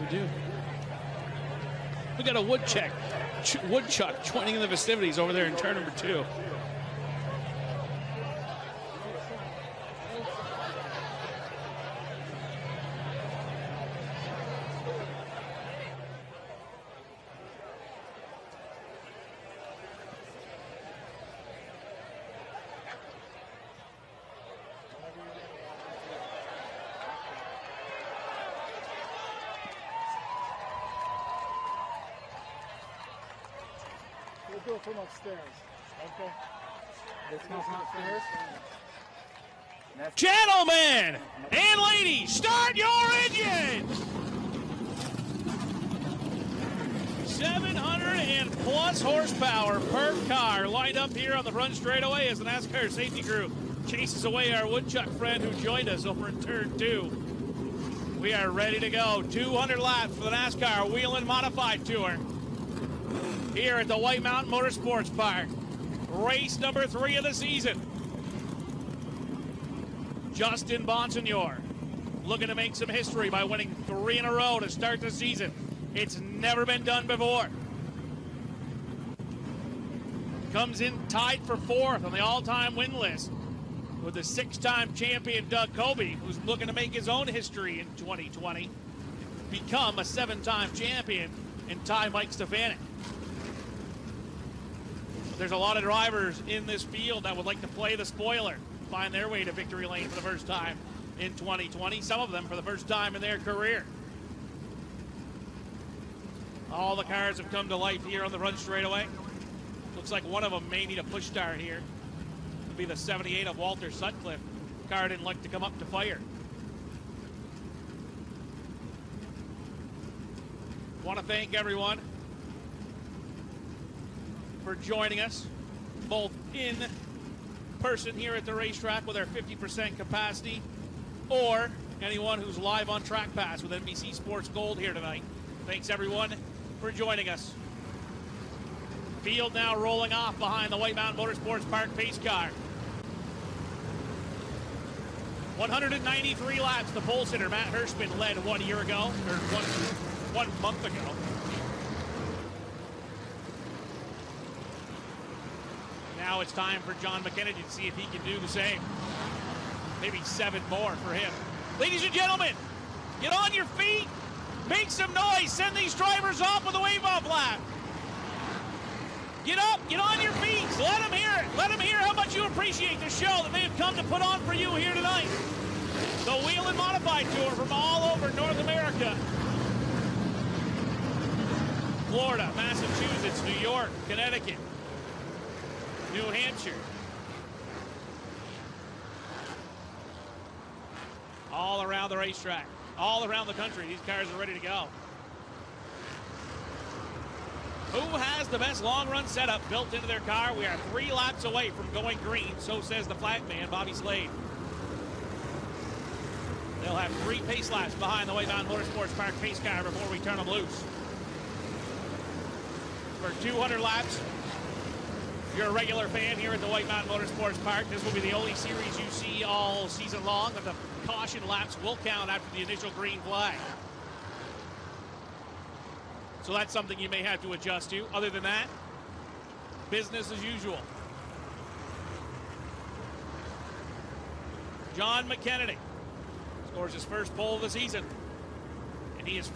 do. We got a woodchuck joining in the festivities over there in turn number 2. We'll do it from upstairs. Okay. This one's upstairs. Gentlemen and ladies, start your engines! 700 and plus horsepower per car lined up here on the front straightaway as the NASCAR safety crew chases away our woodchuck friend who joined us over in turn 2. We are ready to go. 200 laps for the NASCAR Whelen Modified Tour here at the White Mountain Motorsports Park. Race number 3 of the season. Justin Bonsignor looking to make some history by winning 3 in a row to start the season. It's never been done before. Comes in tied for 4th on the all-time win list with the 6-time champion Doug Coby, who's looking to make his own history in 2020, become a 7-time champion and tie Mike Stefanik. There's a lot of drivers in this field that would like to play the spoiler, find their way to victory lane for the first time in 2020, some of them for the first time in their career. All the cars have come to life here on the run straightaway. Looks like one of them may need a push start here. It'll be the 78 of Walter Sutcliffe. Car didn't like to come up to fire. Want to thank everyone for joining us, both in person here at the racetrack with our 50% capacity, or anyone who's live on Track Pass with NBC Sports Gold here tonight. Thanks everyone for joining us. Field now rolling off behind the White Mountain Motorsports Park pace car. 193 laps. The pole sitter Matt Hirschman led 1 year ago, or one month ago. Now it's time for John McKennedy to see if he can do the same. Maybe 7 more for him. Ladies and gentlemen, get on your feet, make some noise, send these drivers off with a wave-off lap. Get up, get on your feet, let them hear it. Let them hear how much you appreciate the show that they have come to put on for you here tonight. The Whelen Modified Tour from all over North America. Florida, Massachusetts, New York, Connecticut, New Hampshire. All around the racetrack, all around the country, these cars are ready to go. Who has the best long-run setup built into their car? We are 3 laps away from going green, so says the flag man, Bobby Slade. They'll have 3 pace laps behind the White Mountain Motorsports Park pace car before we turn them loose. For 200 laps, if you're a regular fan here at the White Mountain Motorsports Park, this will be the only series you see all season long, but the caution laps will count after the initial green flag. So that's something you may have to adjust to. Other than that, business as usual. John McKennedy scores his first pole of the season, and he is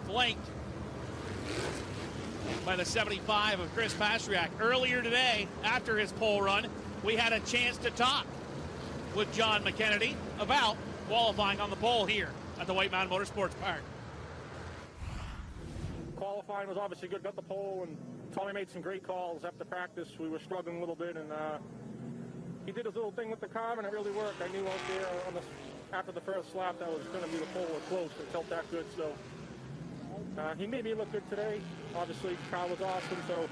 flanked by the 75 of Chris Pastriak. Earlier today, after his pole run, we had a chance to talk with John McKennedy about qualifying on the pole here at the White Mountain Motorsports Park. Qualifying was obviously good, got the pole, and Tommy made some great calls after practice. We were struggling a little bit, and he did his little thing with the car, and it really worked. I knew out there after the first lap that was going to be the pole or close. It felt that good, so he made me look good today. Obviously, the car was awesome, so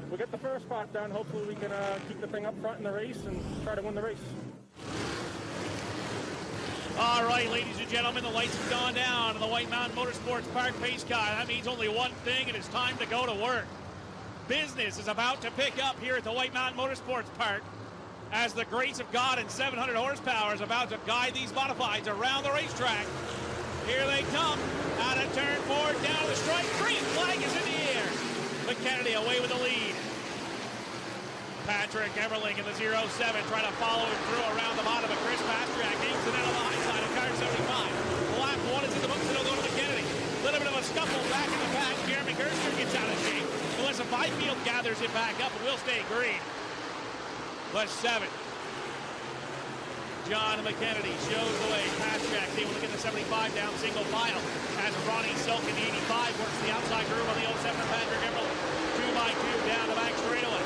we'll get the first part done. Hopefully we can keep the thing up front in the race and try to win the race. All right, ladies and gentlemen, the lights have gone down in the White Mountain Motorsports Park pace car. That means only one thing, and it's time to go to work. Business is about to pick up here at the White Mountain Motorsports Park as the grace of God and 700 horsepower is about to guide these modifieds around the racetrack. Here they come out of turn 4, down the strike. Green flag is in the air. McKennedy away with the lead. Patrick Everling in the 0-7 trying to follow him through around the bottom of Chris Pastriak. Aims it out of the high side of car 75. The lap 1 is in the books and it'll go to McKennedy. A little bit of a scuffle back in the back. Jeremy Gerster gets out of shape. Melissa Byfield gathers it back up and will stay green. Plus 7. John McKennedy shows the way. Pastriak able to get the 75 down single file as Ronnie Silk in the 85 works the outside groove on the 07 of Patrick Everling. 2x2 down the back straightaway.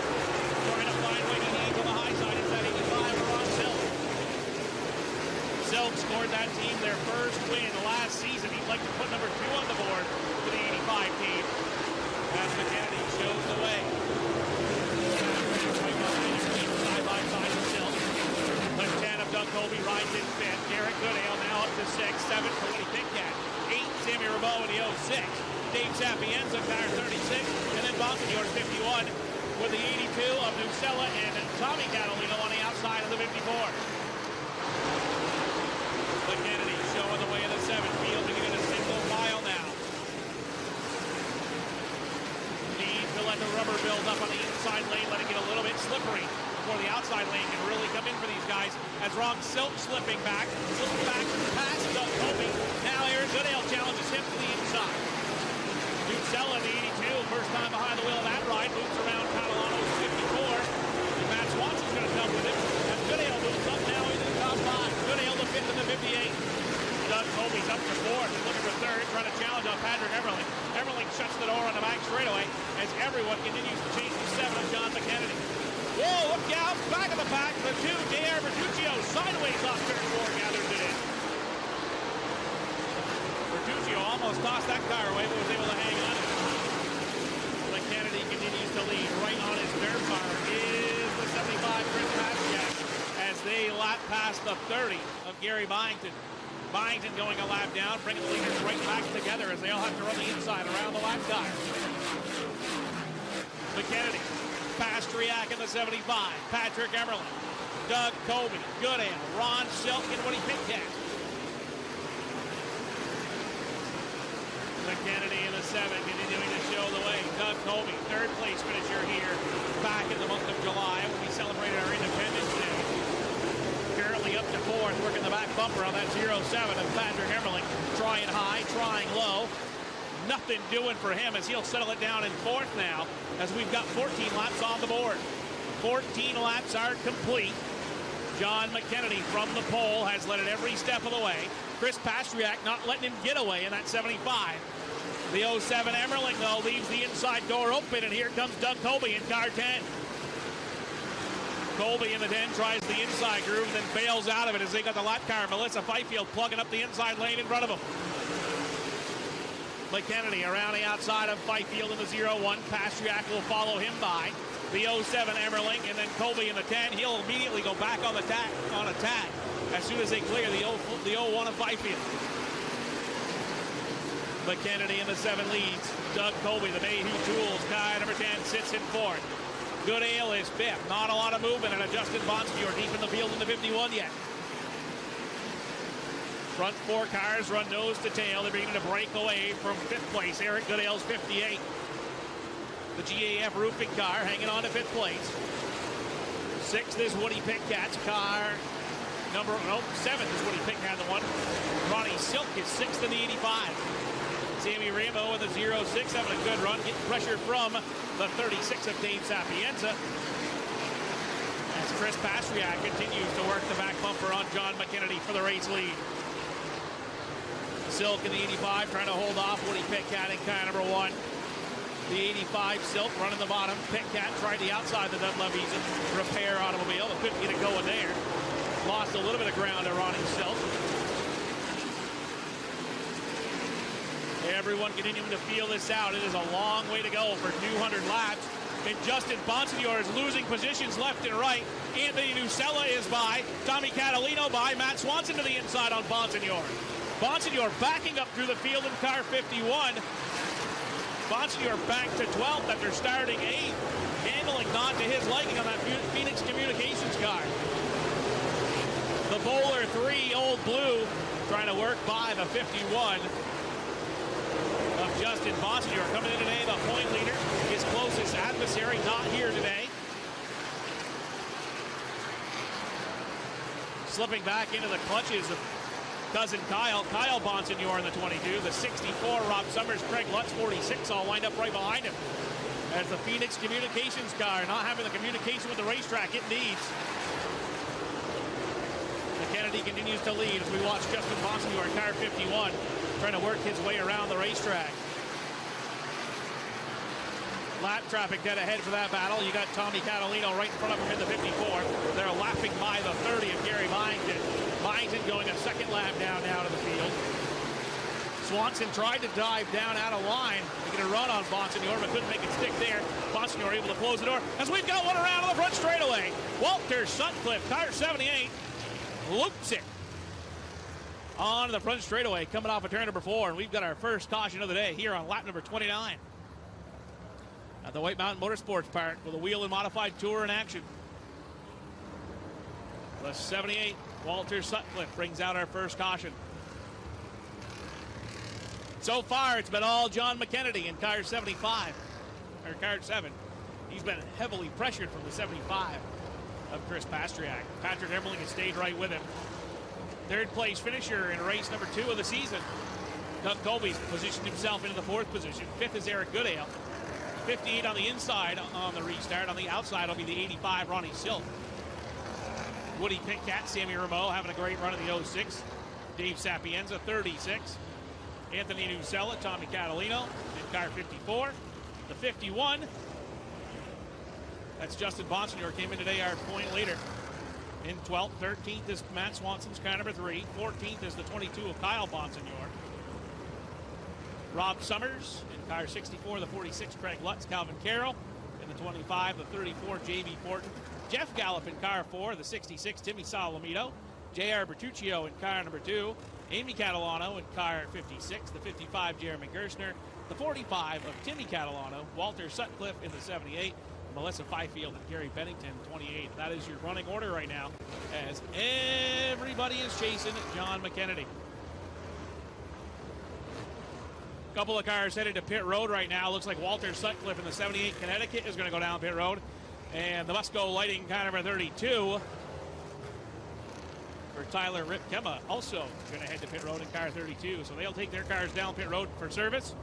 Trying to find way to need on the high side. It's that 85 for Ron Silk. Silk scored that team their first win last season. He'd like to put number 2 on the board for the 85 team. As McKennedy shows the way. Side by side with Silk. Lieutenant of Doug Colby rides in 5th. Garrett Goodale now up to 6th. 7th for Woody Pitcat. 8th, Sammy Rabeau in the 06. Dave Sapienza, car 36. And then Bonsignore 51 with the 82 of Nucella and Tommy Catalano on the outside of the 54. McKennedy showing the way of the 7th. Fielding in a single file now. Need to let the rubber build up on the inside lane, let it get a little bit slippery before the outside lane can really come in for these guys. As Ron Silk slipping back past Doug Colby. Now Aaron Goodale challenges him to the inside. Nucella in the 82, first time behind the wheel of that ride, moves around Catalano's 54. And Matt Swanson's going to come with him. As Goodale moves up now into the top 5. Goodale to 5th and the 58. Doug Colby's up to 4th and looking for 3rd, trying to challenge on Patrick Everling. Everling shuts the door on the back straightaway as everyone continues to chase the 7 of John McKennedy. Whoa, look out, back of the pack, the 2, J.R. Bertuccio, sideways off turn 4, gathers it in. Bertuccio almost tossed that car away, but was able to hang on it. McKennedy continues to lead. Right on his dirt car is the 75 Chris Pastriak as they lap past the 30 of Gary Byington. Byington going a lap down, bringing the leaders right back together as they all have to run the inside around the lap tire. McKennedy. Pastriak in the 75. Patrick Everling. Doug Colby. Goodale. Ron Silk and Woody Pitcat. McKennedy in the 7 continuing to show the way. Doug Colby, 3rd place finisher here back in the month of July when we celebrated our Independence Day. Currently up to 4th, working the back bumper on that 0-7 of Patrick Everling. Trying high, trying low. Nothing doing for him as he'll settle it down in 4th now as we've got 14 laps on the board. 14 laps are complete. John McKennedy from the pole has led it every step of the way. Chris Pastriak not letting him get away in that 75. The 07 Everling, though, leaves the inside door open, and here comes Doug Colby in car 10. Colby in the 10 tries the inside groove, then bails out of it as they got the lap car. Melissa Byfield plugging up the inside lane in front of him. McKennedy around the outside of Byfield in the 0-1. Pastriak will follow him by. The 07 Everling, and then Colby in the 10. He'll immediately go back on attack as soon as they clear the 01 of Byfield. McKennedy in the 7 leads. Doug Colby, the Mayhew Tools car number 10, sits in 4th. Goodale is 5th. Not a lot of movement, and Justin Bonsignore deep in the field in the 51 yet. Front 4 cars run nose to tail. They're beginning to break away from 5th place. Eric Goodale's 58. The GAF roofing car hanging on to 5th place. 6th is Woody Pitcat's car. 7th is Woody Pitcat, the one. Ronnie Silk is 6th in the 85. Sammy Rambo in the 06 having a good run. Getting pressure from the 36 of Dave Sapienza. As Chris Pastriak continues to work the back bumper on John McKennedy for the race lead. Silk in the 85 trying to hold off Woody Pitcat in car number 1. The 85 Silk running the bottom. Pitcat tried the outside of the Dunlevy's repair automobile, but couldn't get it going there. Lost a little bit of ground to Ronnie Silk. Everyone continuing to feel this out. It is a long way to go for 200 laps. And Justin Bonsignore is losing positions left and right. Anthony Nucella is by. Tommy Catalano by. Matt Swanson to the inside on Bonsignore. Bonsignore backing up through the field in car 51. Bonsignore back to 12th after starting 8th. Handling not to his liking on that Phoenix Communications car. The Bowler 3, Old Blue, trying to work by the 51. Justin Bonsignor coming in today, the point leader. His closest adversary not here today. Slipping back into the clutches of cousin Kyle Bonsignor in the 22, the 64, Rob Summers, Craig Lutz, 46, all lined up right behind him. As the Phoenix Communications car not having the communication with the racetrack it needs. Kennedy continues to lead as we watch Justin Bonsignor, car 51, trying to work his way around the racetrack. Lap traffic dead ahead for that battle. You got Tommy Catalano right in front of him in the 54. They're lapping by the 30 of Gary Byington. Byington going a second lap down now to the field. Swanson tried to dive down out of line to get a run on Bonsignor, but couldn't make it stick there. Bonsignor able to close the door as we've got one around on the front straightaway. Walter Sutcliffe, car 78, loops it on the front straightaway coming off of turn number 4, and we've got our first caution of the day here on lap number 29 at the White Mountain Motorsports Park with a Whelen modified tour in action. The 78 Walter Sutcliffe brings out our first caution. So far it's been all John McKennedy in car 75 or car 7. He's been heavily pressured from the 75 of Chris Pastriak. Patrick Emerling has stayed right with him. Third place finisher in race number 2 of the season. Doug Colby's positioned himself into the 4th position. 5th is Eric Goodale. 58 on the inside on the restart. On the outside will be the 85 Ronnie Silk. Woody Pitcat, Sammy Rameau having a great run in the 06. Dave Sapienza 36. Anthony Nusella, Tommy Catalano in car 54. The 51. That's Justin Bonsignor, came in today, our point leader. In 12th, 13th is Matt Swanson's car number 3. 14th is the 22 of Kyle Bonsignor. Rob Summers in car 64, the 46, Craig Lutz, Calvin Carroll. In the 25, the 34, J.B. Fortin. Jeff Gallup in car 4, the 66, Timmy Salamito. J.R. Bertuccio in car number 2. Amy Catalano in car 56, the 55, Jeremy Gerstner. The 45 of Timmy Catalano. Walter Sutcliffe in the 78. Melissa Fifield and Gary Bennington, 28. That is your running order right now as everybody is chasing John McKennedy. Couple of cars headed to pit road right now. Looks like Walter Sutcliffe in the 78 Connecticut is going to go down pit road. And the Musco Lighting car number 32 for Tyler Ripkema also going to head to pit road in car 32. So they'll take their cars down pit road for service.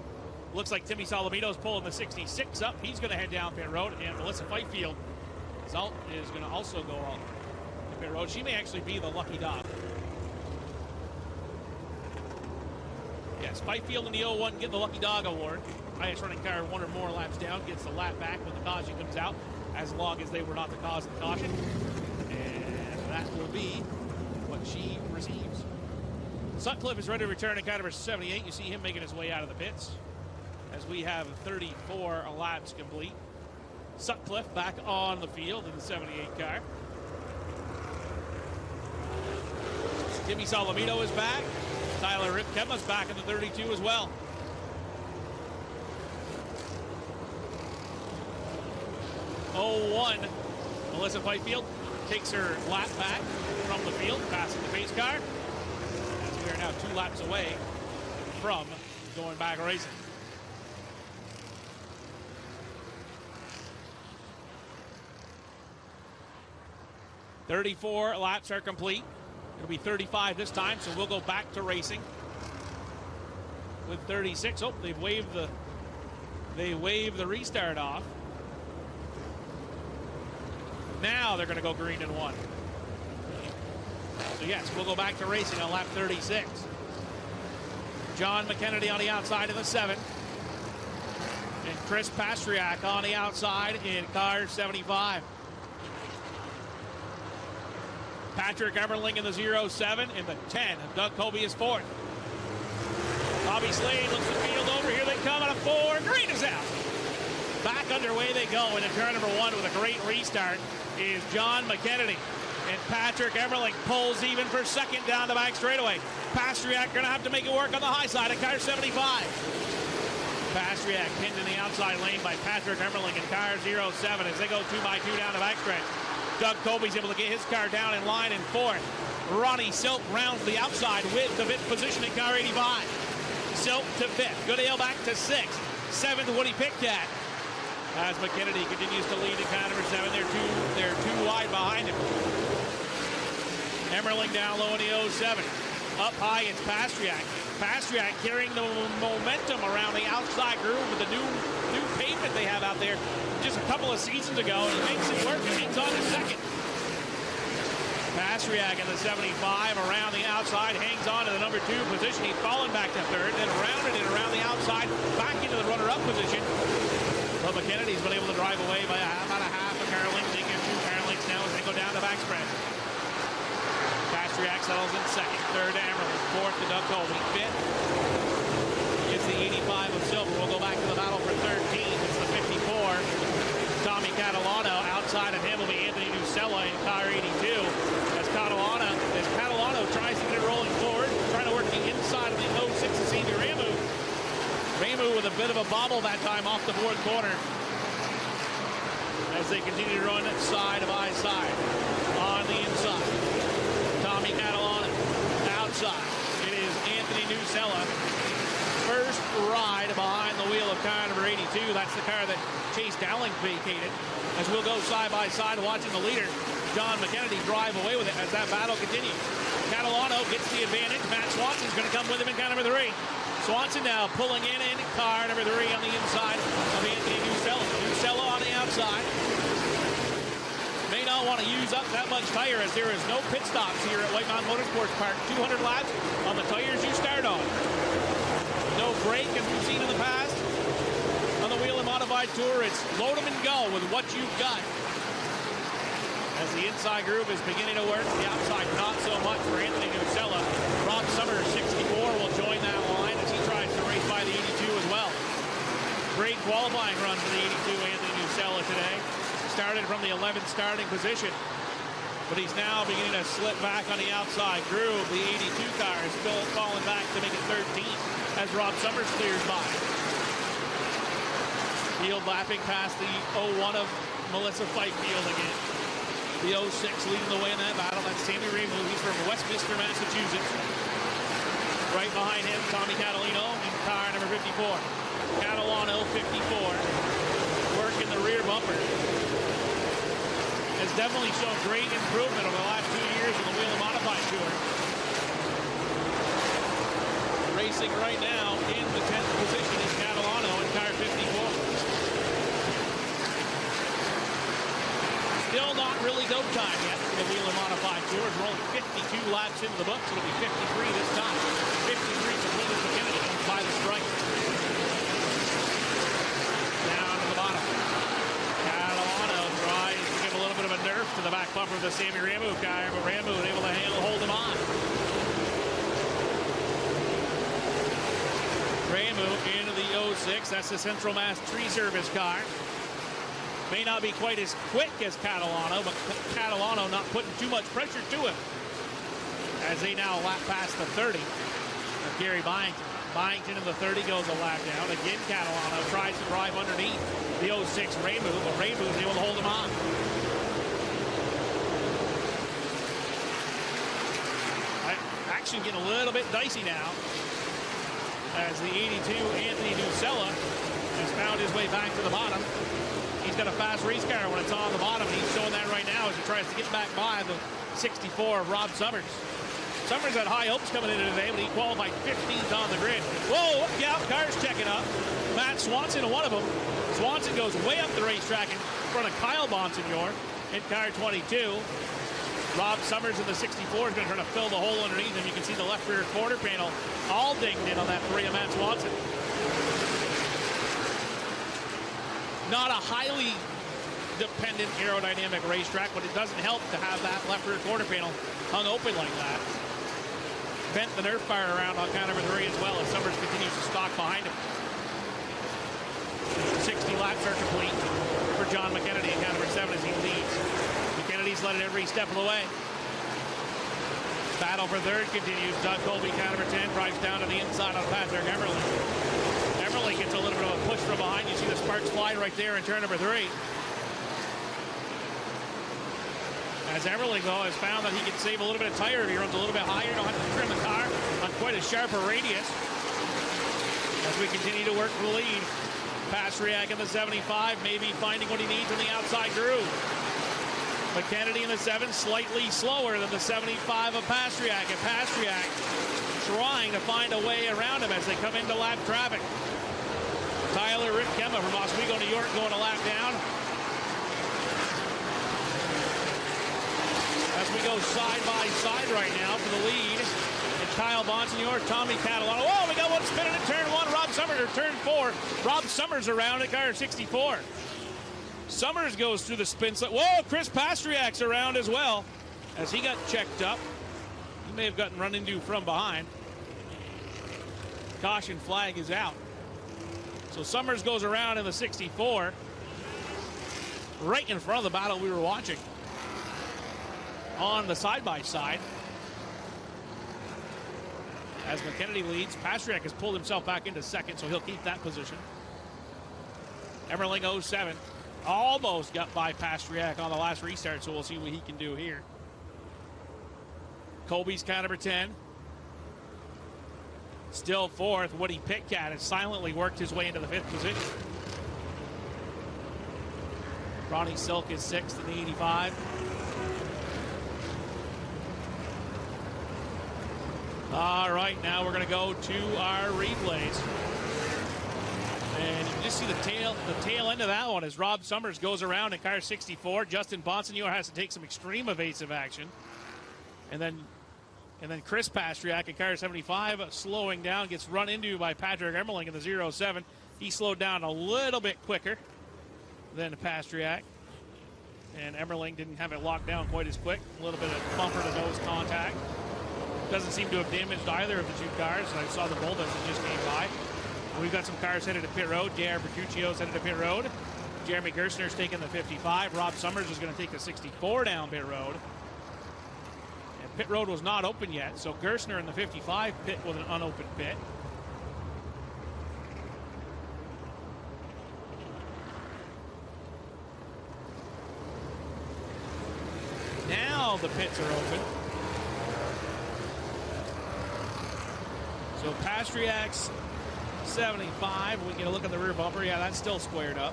Looks like Timmy Salamito's pulling the 66 up. He's going to head down pit road. And Melissa Fifield is going to also go out to pit road. She may actually be the lucky dog. Yes, Fifield in the 01 getting the lucky dog award. Highest running car 1 or more laps down gets the lap back when the caution comes out, as long as they were not the cause of the caution. And that will be what she receives. Sutcliffe is ready to return in car number 78. You see him making his way out of the pits as we have 34 laps complete. Sutcliffe back on the field in the 78 car. Timmy Salamito is back. Tyler Ripkema's back in the 32 as well. Oh, Melissa Fifield takes her lap back from the field, passing the pace car. As we are now 2 laps away from going back racing. "34 laps are complete. It'll be 35 this time, so we'll go back to racing with 36. Oh, they waved the restart off. Now they're going to go green in 1. So yes, we'll go back to racing on lap 36. John McKennedy on the outside in the 7. And Chris Pastriak on the outside in car 75. Patrick Emerling in the 07, and the 10 of Doug Colby is 4th. Bobby Slade looks the field over. Here they come out of 4. Green is out. Back underway they go into turn number 1 with a great restart is John McKennedy. And Patrick Emerling pulls even for second down the back straightaway. Pastriak going to have to make it work on the high side of car 75. Pastriak pinned in the outside lane by Patrick Emerling in car 07 as they go 2x2 down the back stretch. Doug Colby's able to get his car down in line in 4th. Ronnie Silk rounds the outside with the position in car 85. Silk to 5th. Goodale back to 6th. 7th, Woody Pitcat. As McKennedy continues to lead in car number 7. They're two wide behind him. Emmerling down low in the 07. Up high, it's Pastriak. Pastriak carrying the momentum around the outside groove with the new pavement they have out there just a couple of seasons ago. He makes it work and hangs on to 2nd. Pastriak in the 75 around the outside, hangs on to the number 2 position. He's fallen back to 3rd, then rounded it around the outside, back into the runner-up position. But McKennedy's been able to drive away by about a half a car length. They get 2 car lengths now as they go down the back spread. Pastriak settles in 2nd, 3rd to Emerald, 4th to Doug Colby, 5th is the 85 of Silver. We'll go back to the battle for 13. It's the 54. Tommy Catalano. Outside of him will be Anthony Nucella in car 82. As Catalano tries to get it rolling forward, trying to work the inside of the 06 to Senior Ramu. Ramu with a bit of a bobble that time off the 4th corner. As they continue to run side by side on the inside. Tommy Catalano outside. It is Anthony Nucella. First ride behind the wheel of car number 82. That's the car that Chase Dowling vacated. As we'll go side by side watching the leader, John McKennedy, drive away with it as that battle continues. Catalano gets the advantage. Matt Swanson's going to come with him in car number 3. Swanson now pulling in car number 3 on the inside of Anthony Nucella. Nucella on the outside. May not want to use up that much tire as there is no pit stops here at White Mountain Motorsports Park. 200 laps on the tires you start on. No break as we've seen in the past. On the Whelen Modified Tour, it's load them and go with what you've got. As the inside groove is beginning to work, the outside not so much for Anthony Nucella. Rob Summers, 64, will join that line as he tries to race by the 82 as well. Great qualifying run for the 82 Anthony Nucella today. Started from the 11th starting position, but he's now beginning to slip back on the outside groove. The 82 car is still falling back to make it 13 as Rob Summers clears by. Field lapping past the 01 of Melissa Fifield again. The 06 leading the way in that battle. That's Sammy Ramu. He's from Westminster, Massachusetts. Right behind him, Tommy Catalano in car number 54. Catalano, 54. Working the rear bumper. Has definitely shown great improvement over the last 2 years in the Whelen Modified Tour. Racing right now in the 10th position is Catalano in car 54. Still not really go time yet for the Whelen Modified Tour. We're only 52 laps into the books. It'll be 53 this time. 53 for Cleveland McKennedy by the stripe. Down to the bottom. Catalano tries to give a little bit of a nerf to the back bumper of the Sammy Ramu car, but Ramu was able to hold him on. Ramu into the 06. That's the Central Mass Tree Service car. May not be quite as quick as Catalano, but Catalano not putting too much pressure to him. As they now lap past the 30 of Gary Byington. Byington in the 30 goes a lap down. Again, Catalano tries to drive underneath the 06 Ramu, but Ramu is able to hold him on. Action getting a little bit dicey now as the 82 Anthony Nucella has found his way back to the bottom. He's got a fast race car when it's on the bottom, and he's showing that right now as he tries to get back by the 64 of Rob Summers. Summers had high hopes coming into today, but he qualified 15th on the grid. Whoa, yeah, cars checking up. Matt Swanson, one of them. Swanson goes way up the racetrack in front of Kyle Bonsignor in car 22. Rob Summers in the 64 is going to try to fill the hole underneath him. You can see the left rear quarter panel all dinged in on that three of Matt Swanson. Not a highly dependent aerodynamic racetrack, but it doesn't help to have that left rear quarter panel hung open like that. Bent the Nerf bar around on car number 3 as well as Summers continues to stalk behind him. 60 laps are complete for John McKennedy in car number 7 as he leads. McKennedy's led it every step of the way. Battle for third continues. Doug Colby, car number 10, drives down to the inside on Patrick Emerling. Emerling gets a little bit of a push from behind. You see the sparks fly right there in turn number 3. As Emerling, though, has found that he can save a little bit of tire if he runs a little bit higher. Don't have to trim the car on quite a sharper radius. as we continue to work for the lead. Pastriak in the 75, maybe finding what he needs in the outside groove. McKennedy in the 7, slightly slower than the 75 of Pastriak. And Pastriak trying to find a way around him as they come into lap traffic. Tyler Ripkema from Oswego, New York, going a lap down. As we go side by side right now for the lead. And Kyle Bonsignor, Tommy Catalano. Oh, we got one spinning at turn 1. Rob Summers, or turn 4. Rob Summers around at car 64. Summers goes through the spin slip. Whoa, Chris Pastriak's around as well as he got checked up. He may have gotten run into from behind. Caution flag is out. So Summers goes around in the 64, right in front of the battle we were watching on the side-by-side. As McKennedy leads, Pastriak has pulled himself back into second, so he'll keep that position. Emmerling 07 almost got by Pastriak on the last restart, so we'll see what he can do here. Colby's car number 10. Still fourth. Woody Pitcat has silently worked his way into the 5th position. Ronnie Silk is 6th in the 85. All right, now we're going to go to our replays. And you can just see the tail end of that one as Rob Summers goes around in car 64. Justin Bonsignor has to take some extreme evasive action. And then Chris Pastriak in car 75 slowing down, gets run into by Patrick Emmerling in the 07. He slowed down a little bit quicker than Pastriak. And Emmerling didn't have it locked down quite as quick. A little bit of bumper to nose contact. Doesn't seem to have damaged either of the two cars. I saw the Volvos that just came by. We've got some cars headed to pit road. J.R. Bertuccio's headed to pit road. Jeremy Gerstner's taking the 55. Rob Summers is going to take the 64 down pit road. And pit road was not open yet, so Gerstner in the 55 pit with an unopened pit. Now the pits are open. So Pastriak's 75. We get a look at the rear bumper. Yeah, that's still squared up.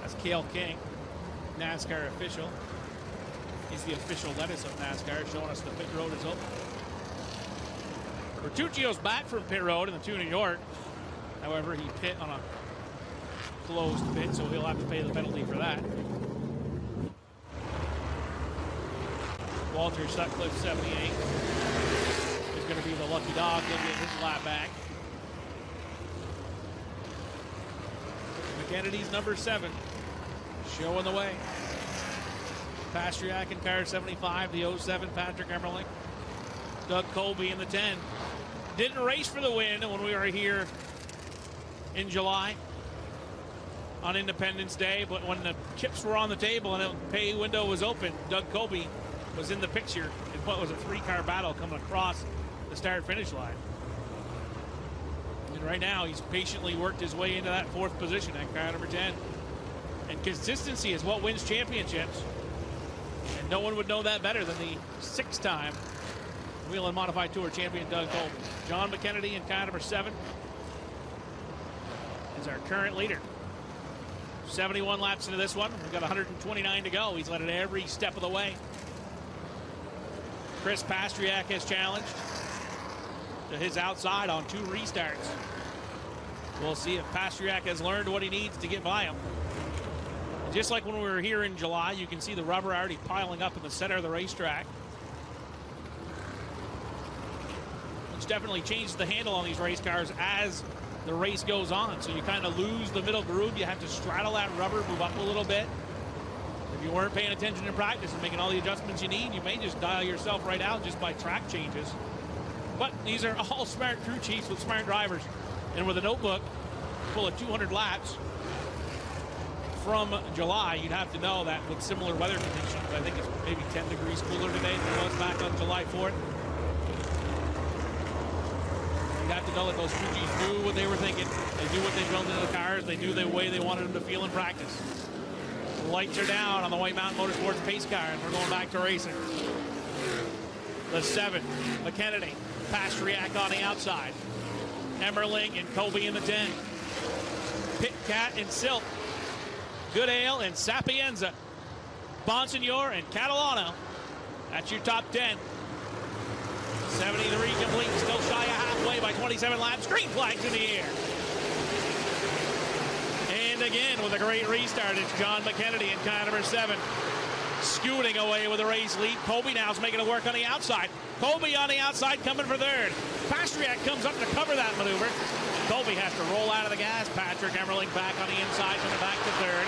That's Cale King, NASCAR official. He's the official lettuce of NASCAR, showing us the pit road is open. Bertuccio's back from pit road in the 2 New York. However, he pit on a closed pit, so he'll have to pay the penalty for that. Walter Sutcliffe, 78. Is going to be the lucky dog. He'll get his lap back. McKennedy's number 7, showing the way. Pastriak in car 75, the 07 Patrick Emmerling. Doug Colby in the 10. Didn't race for the win when we were here in July on Independence Day, but when the chips were on the table and the pay window was open, Doug Colby was in the picture in what was a 3-car battle coming across the start-finish line. And right now, he's patiently worked his way into that 4th position at car number 10. And consistency is what wins championships. And no one would know that better than the 6-time Whelen Modified Tour champion Doug Colby. John McKennedy in car number 7 is our current leader. 71 laps into this one. We've got 129 to go. He's led it every step of the way. Chris Pastriak has challenged to his outside on 2 restarts. We'll see if Pastriak has learned what he needs to get by him. Just like when we were here in July, you can see the rubber already piling up in the center of the racetrack. Which definitely changes the handle on these race cars as the race goes on. So you kind of lose the middle groove. You have to straddle that rubber, move up a little bit. If you weren't paying attention in practice and making all the adjustments you need, you may just dial yourself right out just by track changes. But these are all smart crew chiefs with smart drivers. And with a notebook full of 200 laps from July, you'd have to know that with similar weather conditions, I think it's maybe 10 degrees cooler today than it was back on July 4th. You'd have to know that those crew chiefs knew what they were thinking. They knew what they built into the cars. They knew the way they wanted them to feel in practice. The lights are down on the White Mountain Motorsports pace car, and we're going back to racing. The 7, McKennedy. Pastriak on the outside. Emmerling and Colby in the 10. Pitcat and Silk. Goodale and Sapienza. Bonsignor and Catalano. That's your top 10. 73 complete, still shy of halfway by 27 laps. Green flags in the air. And again, with a great restart, it's John McKennedy in car number 7. Scooting away with a race lead. Colby now is making it work on the outside. Colby on the outside coming for third. Pastriak comes up to cover that maneuver. Colby has to roll out of the gas. Patrick Emmerling back on the inside, coming back to third.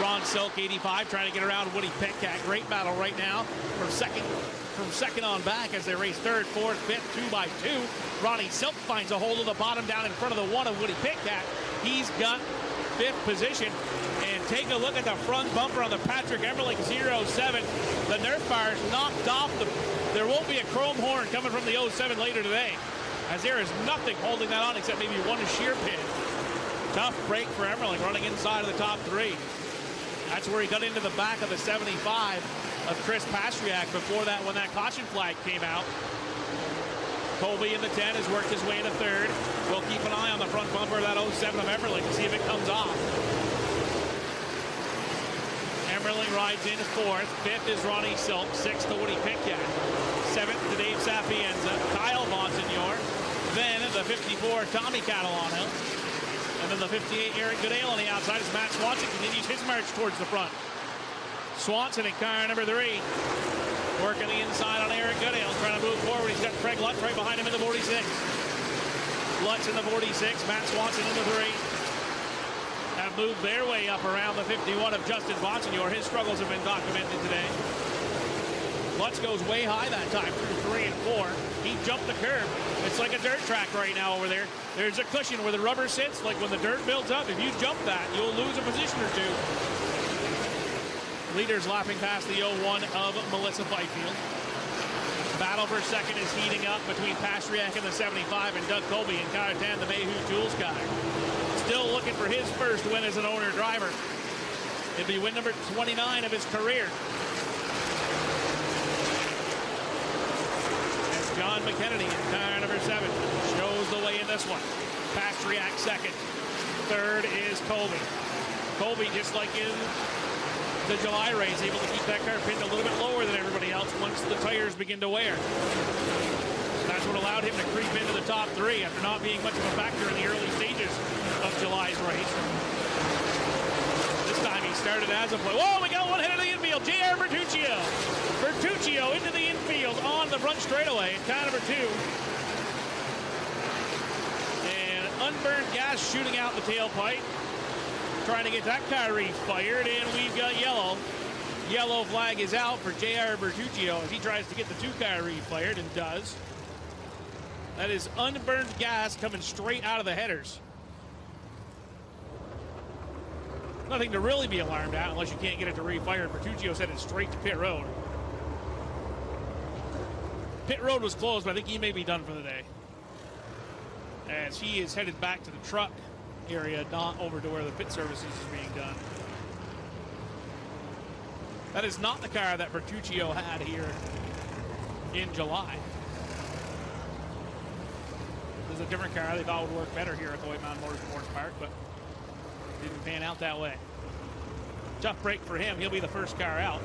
Ron Silk, 85, trying to get around Woody Pitcat. Great battle right now from second on back as they race third, fourth, fifth, 2 by 2. Ronnie Silk finds a hold of the bottom down in front of the one of Woody Pitcat. He's got 5th position. And take a look at the front bumper on the Patrick Emmerling 07. The Nerf bar is knocked off. There won't be a chrome horn coming from the 07 later today, as there is nothing holding that on except maybe one shear pin. Tough break for Emmerling, running inside of the top 3. That's where he got into the back of the 75 of Chris Pastriak before that, when that caution flag came out. Colby in the 10 has worked his way into third. We'll keep an eye on the front bumper of that 07 of Emmerling to see if it comes off. Emmerling rides in 4th. 5th is Ronnie Silk. 6th to Woody Pitcat. 7th to Dave Sapienza. Kyle Bonsignor. Then the 54, Tommy Catalano. And then the 58, Eric Goodale on the outside as Matt Swanson continues his march towards the front. Swanson in car number 3. Working the inside on Eric Goodale, trying to move forward. He's got Craig Lutz right behind him in the 46. Lutz in the 46, Matt Swanson in the 3. Have moved their way up around the 51 of Justin Bonsignor. His struggles have been documented today. Lutz goes way high that time through 3 and 4. He jumped the curb. It's like a dirt track right now over there. There's a cushion where the rubber sits, like when the dirt builds up. If you jump that, you'll lose a position or 2. Leaders lapping past the 01 of Melissa Fifield. Battle for second is heating up between Pastriak in the 75 and Doug Colby in car 10, the Mayhew Tools car. Still looking for his first win as an owner driver. It'll be win number 29 of his career. As John McKennedy in car number 7 shows the way in this one. Pastriak second. Third is Colby. Colby, just like in the July race, able to keep that car pinned a little bit lower than everybody else once the tires begin to wear. That's what allowed him to creep into the top 3 after not being much of a factor in the early stages of July's race. This time he started as a play. Whoa, we got one head of the infield. J.R. Bertuccio. Bertuccio into the infield on the front straightaway in car number 2. And unburned gas shooting out the tailpipe. Trying to get that car refired, and we've got yellow. Yellow flag is out for J.R. Bertuccio as he tries to get the 2-car refired, and does. That is unburned gas coming straight out of the headers. Nothing to really be alarmed at unless you can't get it to refire. Bertuccio said it's straight to pit road. Pit road was closed, but I think he may be done for the day, as he is headed back to the truck area, not over to where the pit services is being done. That is not the car that Bertuccio had here in July. This is a different car they thought would work better here at the White Mountain Motorsports Park, but didn't pan out that way. Tough break for him. He'll be the first car out.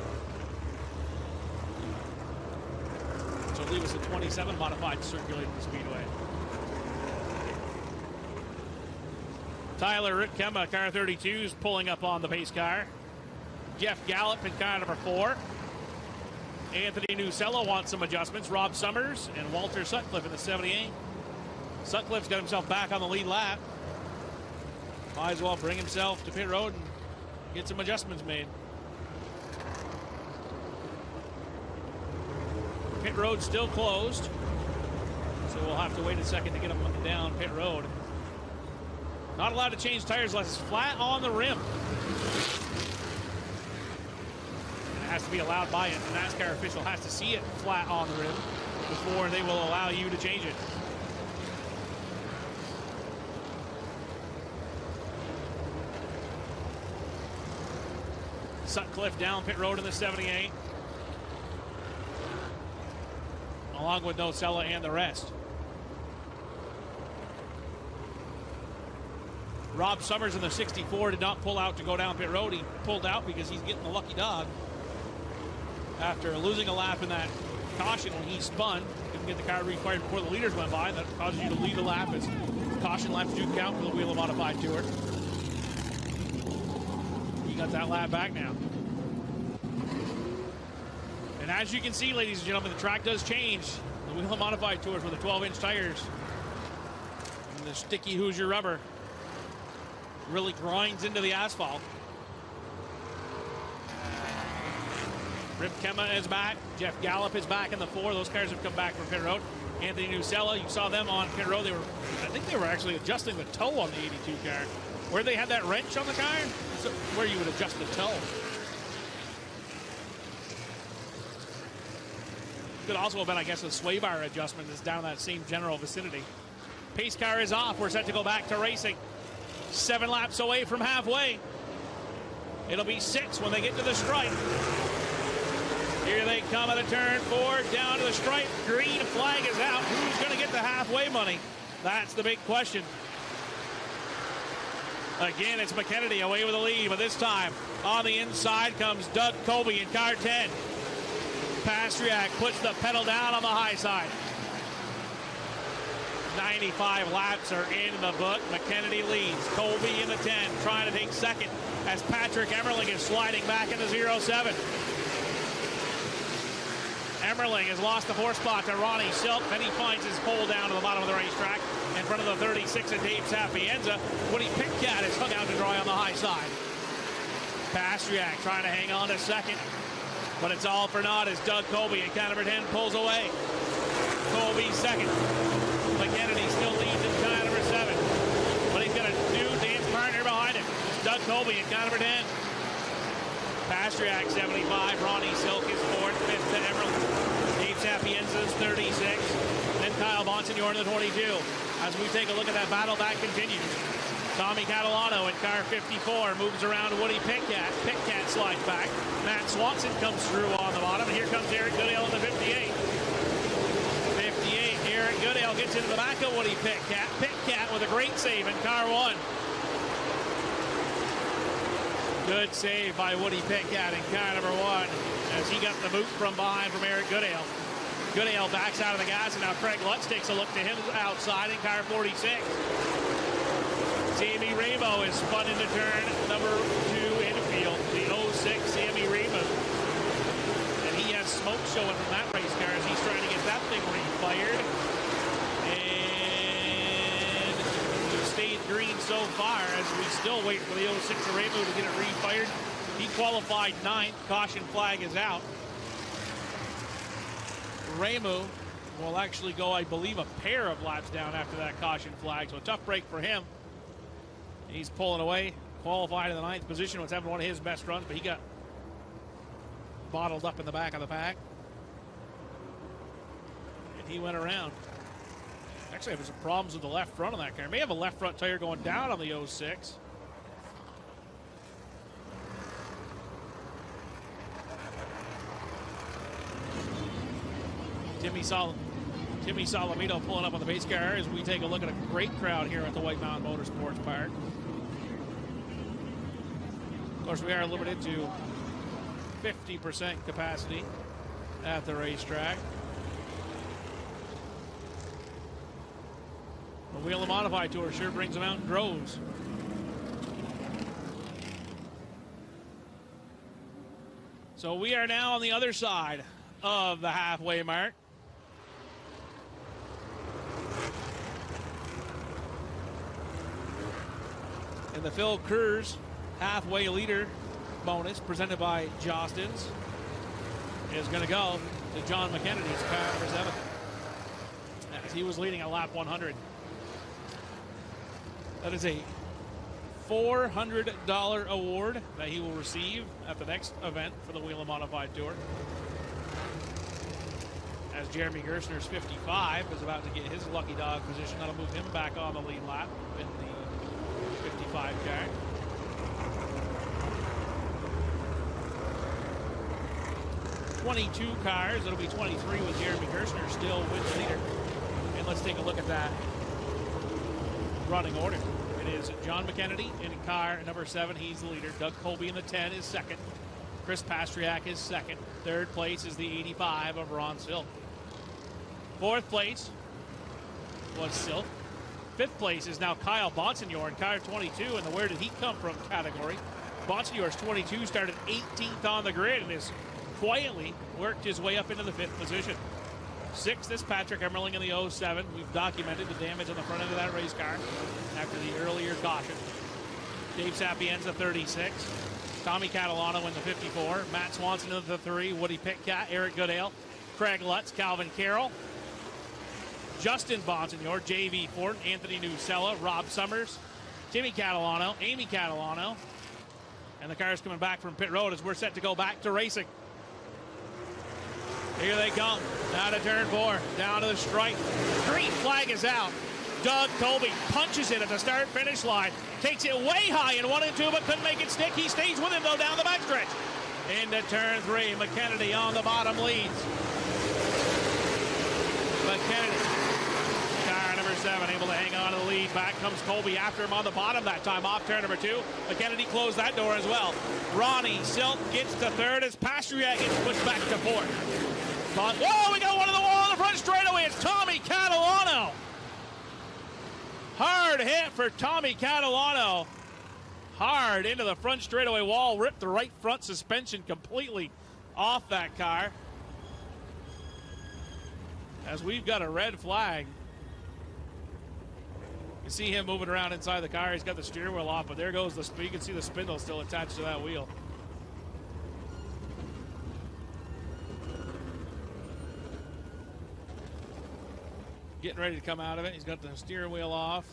So leave us a 27 modified to circulate the speedway. Tyler Ritkema, car 32, is pulling up on the pace car. Jeff Gallup in car number 4. Anthony Nusella wants some adjustments. Rob Summers and Walter Sutcliffe in the 78. Sutcliffe's got himself back on the lead lap. Might as well bring himself to pit road and get some adjustments made. Pit road's still closed, so we'll have to wait a second to get him down pit road. Not allowed to change tires unless it's flat on the rim. And it has to be allowed by it. The NASCAR official has to see it flat on the rim before they will allow you to change it. Sutcliffe down pit road in the 78. Along with Nocella and the rest. Rob Summers in the 64 did not pull out to go down pit road. He pulled out because he's getting the lucky dog. After losing a lap in that caution when he spun, couldn't get the car refired before the leaders went by. That causes you to lead a lap as caution laps do count for the Whelen Modified Tour. He got that lap back now. And as you can see, ladies and gentlemen, the track does change. The Whelen Modified Tours with the 12-inch tires. And the sticky Hoosier rubber really grinds into the asphalt. Rip Kemma is back. Jeff Gallup is back in the 4. Those cars have come back from pit road. Anthony Nusella, you saw them on pit road. I think they were actually adjusting the toe on the 82 car. Where they had that wrench on the car, so where you would adjust the toe. Could also have been, I guess, a sway bar adjustment that's down that same general vicinity. Pace car is off. We're set to go back to racing. 7 laps away from halfway. It'll be 6 when they get to the stripe. Here they come at a turn 4, down to the stripe. Green flag is out. Who's going to get the halfway money? That's the big question. Again, it's McKennedy away with the lead, but this time on the inside comes Doug Colby in car 10. Pastriak puts the pedal down on the high side. 95 laps are in the book. McKennedy leads. Colby in the 10, trying to take second as Patrick Emmerling is sliding back into 07. Emmerling has lost the 4th spot to Ronnie Silk. Then he finds his pole down to the bottom of the racetrack in front of the 36 of Dave Sapienza. Woody Pitcat is hung out to dry on the high side. Pastriak trying to hang on to second, but it's all for naught as Doug Colby in car number 10 pulls away. Colby second. McKennedy still leads in car number 7, but he's got a new dance partner behind him. It's Doug Colby in car number 10. Pastriak 75, Ronnie Silk is 4th, 5th to Emerald. Dave Sapienza's 36, then Kyle Bonsignor in the 22. As we take a look at that battle, that continues. Tommy Catalano in car 54 moves around Woody Pitcat. Pitcat slides back. Matt Swanson comes through on the bottom. Here comes Eric Goodale in the 58. 58, Eric Goodale gets into the back of Woody Pitcat. Pitcat with a great save in car 1. Good save by Woody Pitcat in car number 1 as he got the boot from behind from Eric Goodale. Goodale backs out of the gas, and now Craig Lutz takes a look to him outside in car 46. Sammy Ramo is spun into turn number 2 infield. The 06 Sammy Ramo. And he has smoke showing from that race car as he's trying to get that thing refired. Stayed green so far as we still wait for the 06 Ramo to get it refired. He qualified 9th. Caution flag is out. Ramo will actually go, I believe, a pair of laps down after that caution flag. So a tough break for him. He's pulling away. Qualified in the 9th position. Was having one of his best runs, but he got bottled up in the back of the pack. And he went around. Actually, having some problems with the left front of that car. May have a left front tire going down on the 06. Timmy Solomito pulling up on the base car as we take a look at a great crowd here at the White Mountain Motorsports Park. Of course, we are limited to 50% capacity at the racetrack. The Whelen Modified Tour sure brings them out in droves. So we are now on the other side of the halfway mark. And the Phil Kurz halfway leader bonus presented by Jostens is going to go to John McKennedy's car number 7. As he was leading at lap 100. That is a $400 award that he will receive at the next event for the Whelen Modified Tour. As Jeremy Gerstner's 55 is about to get his lucky dog position. That'll move him back on the lead lap in the 55 car. $22 cars. It'll be 23 with Jeremy Gerstner still with the leader. And let's take a look at that running order. In It is John McKennedy in car number 7. He's the leader. Doug Colby in the 10 is second. Chris Pastriak is second. Third place is the 85 of Ron Silk. Fourth place was Silk. Fifth place is now Kyle Bonsignor in car 22 in the Where Did He Come From category. Bonsignor's 22 started 18th on the grid and has quietly worked his way up into the 5th position. 6th is Patrick Emmerling in the 07. We've documented the damage on the front end of that race car after the earlier caution. Dave Sapienza 36. Tommy Catalano in the 54. Matt Swanson in the 3. Woody Pitcat, Eric Goodale, Craig Lutz, Calvin Carroll, Justin Bonsignor, J.V. Ford, Anthony Nusella, Rob Summers, Timmy Catalano, Amy Catalano. And the car's coming back from pit road as we're set to go back to racing. Here they come. Out of turn 4. Down to the stripe. Green flag is out. Doug Colby punches it at the start-finish line. Takes it way high in 1 and 2, but couldn't make it stick. He stays with him, though, down the backstretch. Into turn 3. McKennedy on the bottom leads. McKennedy, car number 7, able to hang on to the lead. Back comes Colby after him on the bottom that time, off turn number 2. McKennedy closed that door as well. Ronnie Silk gets to 3rd as Pastriak gets pushed back to 4th. But, whoa, we got one on the wall on the front straightaway. It's Tommy Catalano. Hard hit for Tommy Catalano. Hard into the front straightaway wall. Ripped the right front suspension completely off that car. As we've got a red flag. You see him moving around inside the car. He's got the steering wheel off, but there goes the spindle. You can see the spindle still attached to that wheel. Getting ready to come out of it. He's got the steering wheel off.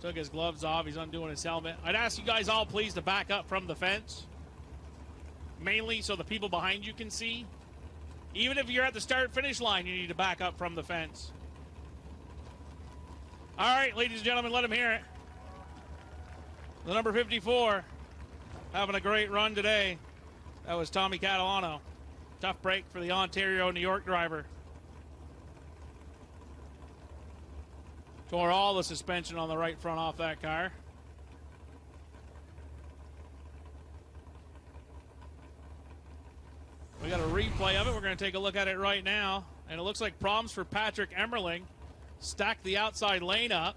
Took his gloves off. He's undoing his helmet. I'd ask you guys all please to back up from the fence. Mainly so the people behind you can see. Even if you're at the start-finish line, you need to back up from the fence. All right, ladies and gentlemen, let him hear it. The number 54 having a great run today. That was Tommy Catalano. Tough break for the Ontario, New York driver. Tore all the suspension on the right front off that car. We got a replay of it. We're going to take a look at it right now. And it looks like problems for Patrick Emmerling. Stacked the outside lane up.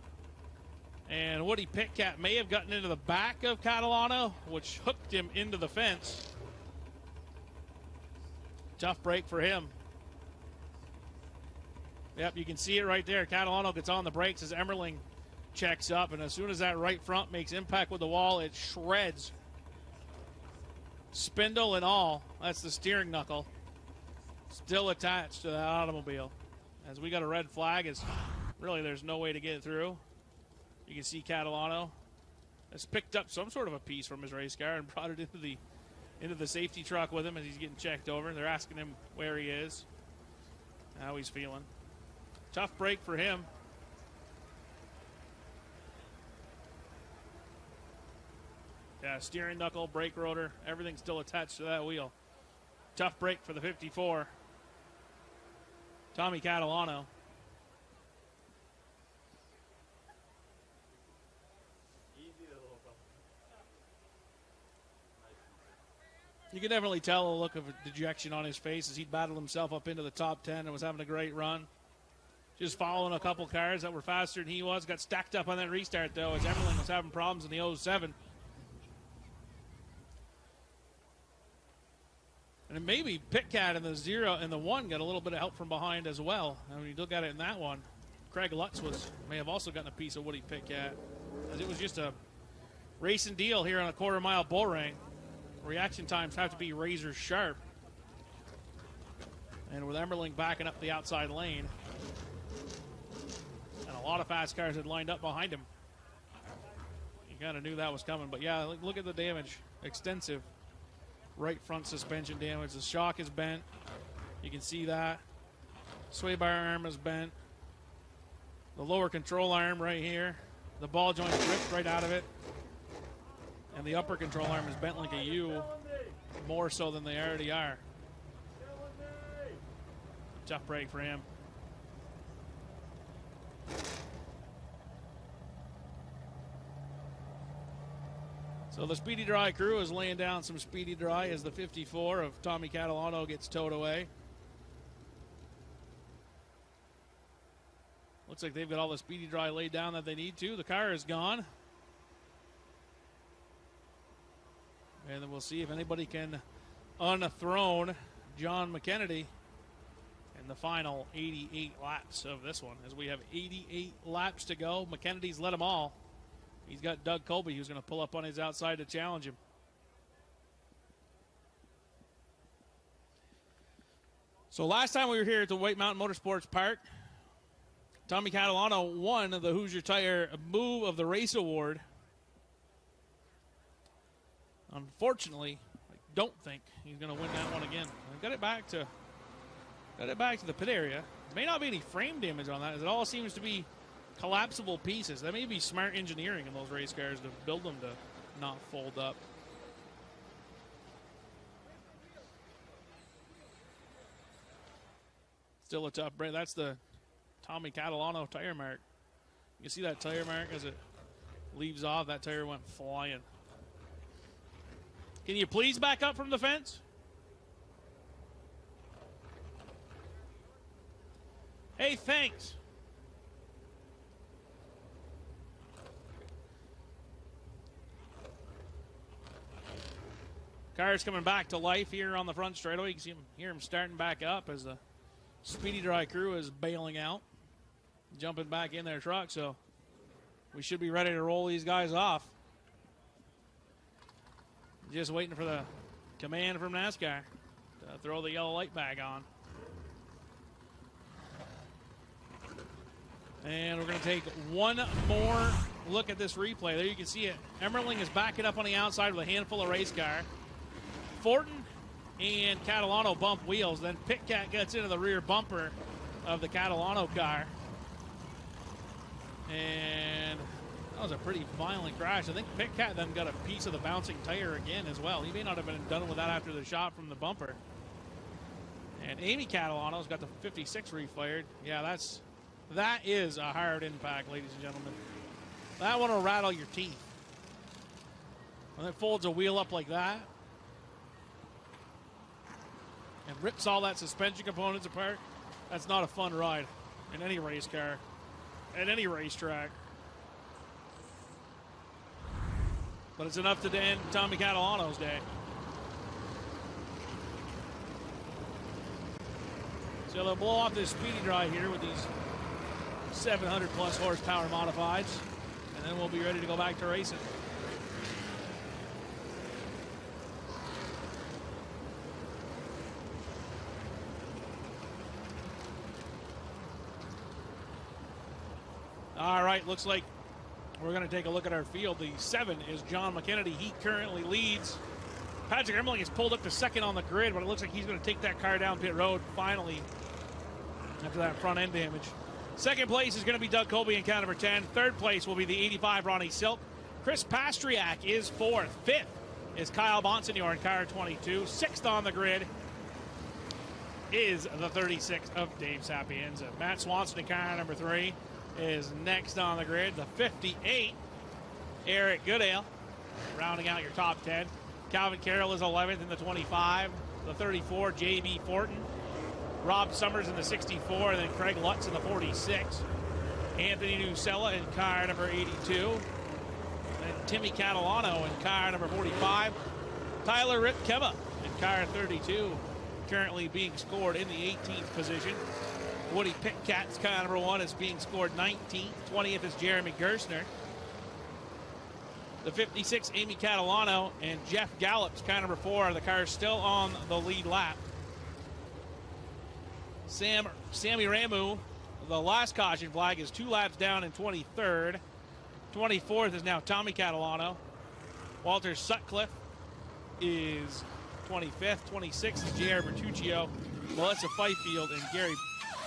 And Woody Pitcat may have gotten into the back of Catalano, which hooked him into the fence. Tough break for him. Yep, you can see it right there. Catalano gets on the brakes as Emmerling checks up. And as soon as that right front makes impact with the wall, it shreds. Spindle and all. That's the steering knuckle. Still attached to that automobile. As we got a red flag, as really there's no way to get through. You can see Catalano has picked up some sort of a piece from his race car and brought it into the safety truck with him as he's getting checked over. They're asking him where he is, how he's feeling. Tough break for him. Yeah, steering knuckle, brake rotor, everything's still attached to that wheel. Tough break for the 54. Tommy Catalano. You can definitely tell a look of dejection on his face as he battled himself up into the top 10 and was having a great run. Just following a couple cars that were faster than he was. Got stacked up on that restart, though, as Emmerling was having problems in the 07. And maybe Pitcat in the 0 and the 1 got a little bit of help from behind as well. I mean, you look at it in that one. Craig Lutz may have also gotten a piece of Woody Pitcat, as it was just a racing deal here on a quarter-mile bull ring. Reaction times have to be razor sharp. And with Emmerling backing up the outside lane, and a lot of fast cars had lined up behind him, you kind of knew that was coming. But yeah, look at the damage. Extensive right front suspension damage. The shock is bent. You can see that. Sway bar arm is bent. The lower control arm right here. The ball joint ripped right out of it. And the upper control arm is bent like a U, more so than they already are. Tough break for him. So the Speedy Dry crew is laying down some Speedy Dry as the 54 of Tommy Catalano gets towed away. Looks like they've got all the Speedy Dry laid down that they need to. The car is gone. And then we'll see if anybody can unthrone John McKennedy in the final 88 laps of this one, as we have 88 laps to go. McKennedy's led them all. He's got Doug Colby, who's going to pull up on his outside to challenge him. So last time we were here at the White Mountain Motorsports Park, Tommy Catalano won the Hoosier Tire Move of the Race Award. Unfortunately, I don't think he's going to win that one again. Got it back to the pit area. There may not be any frame damage on that, as it all seems to be collapsible pieces. That may be smart engineering in those race cars to build them to not fold up. Still a tough break. That's the Tommy Catalano tire mark. You see that tire mark as it leaves off? That tire went flying. Can you please back up from the fence? Hey, thanks. Car's coming back to life here on the front straightaway. You can hear him starting back up as the Speedy Dry crew is bailing out, jumping back in their truck. So we should be ready to roll these guys off. Just waiting for the command from NASCAR to throw the yellow light bag on. And we're going to take one more look at this replay. There you can see it. Emmerling is backing up on the outside with a handful of race car. Fortin and Catalano bump wheels. Then Pitcat gets into the rear bumper of the Catalano car. And that was a pretty violent crash. I think Pitcat then got a piece of the bouncing tire again as well. He may not have been done with that after the shot from the bumper. And Amy Catalano's got the 56 refired. Yeah, that is a hard impact, ladies and gentlemen. That one will rattle your teeth. When it folds a wheel up like that and rips all that suspension components apart, that's not a fun ride in any race car, at any racetrack. But it's enough to end Tommy Catalano's day. So they'll blow off this Speedy Dry here with these 700 plus horsepower modifieds, and then we'll be ready to go back to racing. All right, looks like we're going to take a look at our field. The 7 is John McKennedy. He currently leads. Patrick Emmerling is pulled up to second on the grid, but it looks like he's going to take that car down pit road finally after that front end damage. Second place is going to be Doug Colby in car number 10. Third place will be the 85 Ronnie Silk. Chris Pastriak is fourth. Fifth is Kyle Bonsignor in car 22. Sixth on the grid is the 36 of Dave Sapienza. Matt Swanson in car number 3 is next on the grid. The 58, Eric Goodale, rounding out your top 10. Calvin Carroll is 11th in the 25. The 34, J.B. Fortin. Rob Summers in the 64, and then Craig Lutz in the 46. Anthony Nusella in car number 82. And Timmy Catalano in car number 45. Tyler Ripkema in car 32, currently being scored in the 18th position. Woody Pitcat's car number 1 is being scored 19th. 20th is Jeremy Gerstner. The 56, Amy Catalano, and Jeff Gallup's car number 4. The car is still on the lead lap. Sammy Ramu, the last caution flag, is 2 laps down in 23rd. 24th is now Tommy Catalano. Walter Sutcliffe is 25th. 26th is J.R. Bertuccio. Melissa Fifield and Gary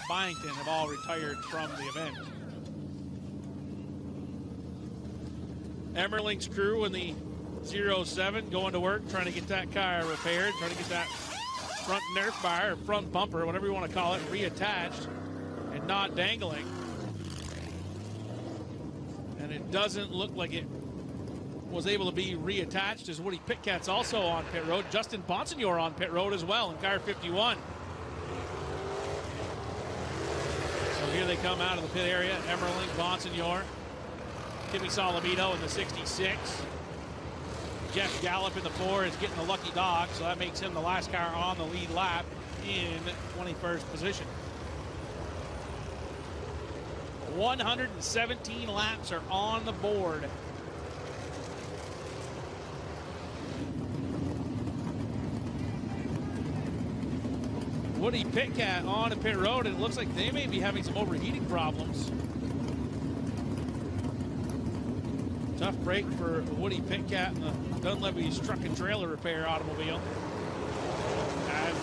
Byington have all retired from the event. Emmerling's crew in the 07 going to work, trying to get that car repaired, trying to get that front Nerf bar, or front bumper, whatever you want to call it, reattached and not dangling. And it doesn't look like it was able to be reattached as Woody Pitcat's also on pit road. Justin Bonsignor on pit road as well in car 51. So here they come out of the pit area. Emmerling, Bonsignor, Timmy Solomito in the 66. Jeff Gallup in the 4 is getting the lucky dog, so that makes him the last car on the lead lap in 21st position. 117 laps are on the board. Woody Pitcat on a pit road, and it looks like they may be having some overheating problems. Tough break for Woody Pitcat and the Dunleavy's truck and trailer repair automobile. As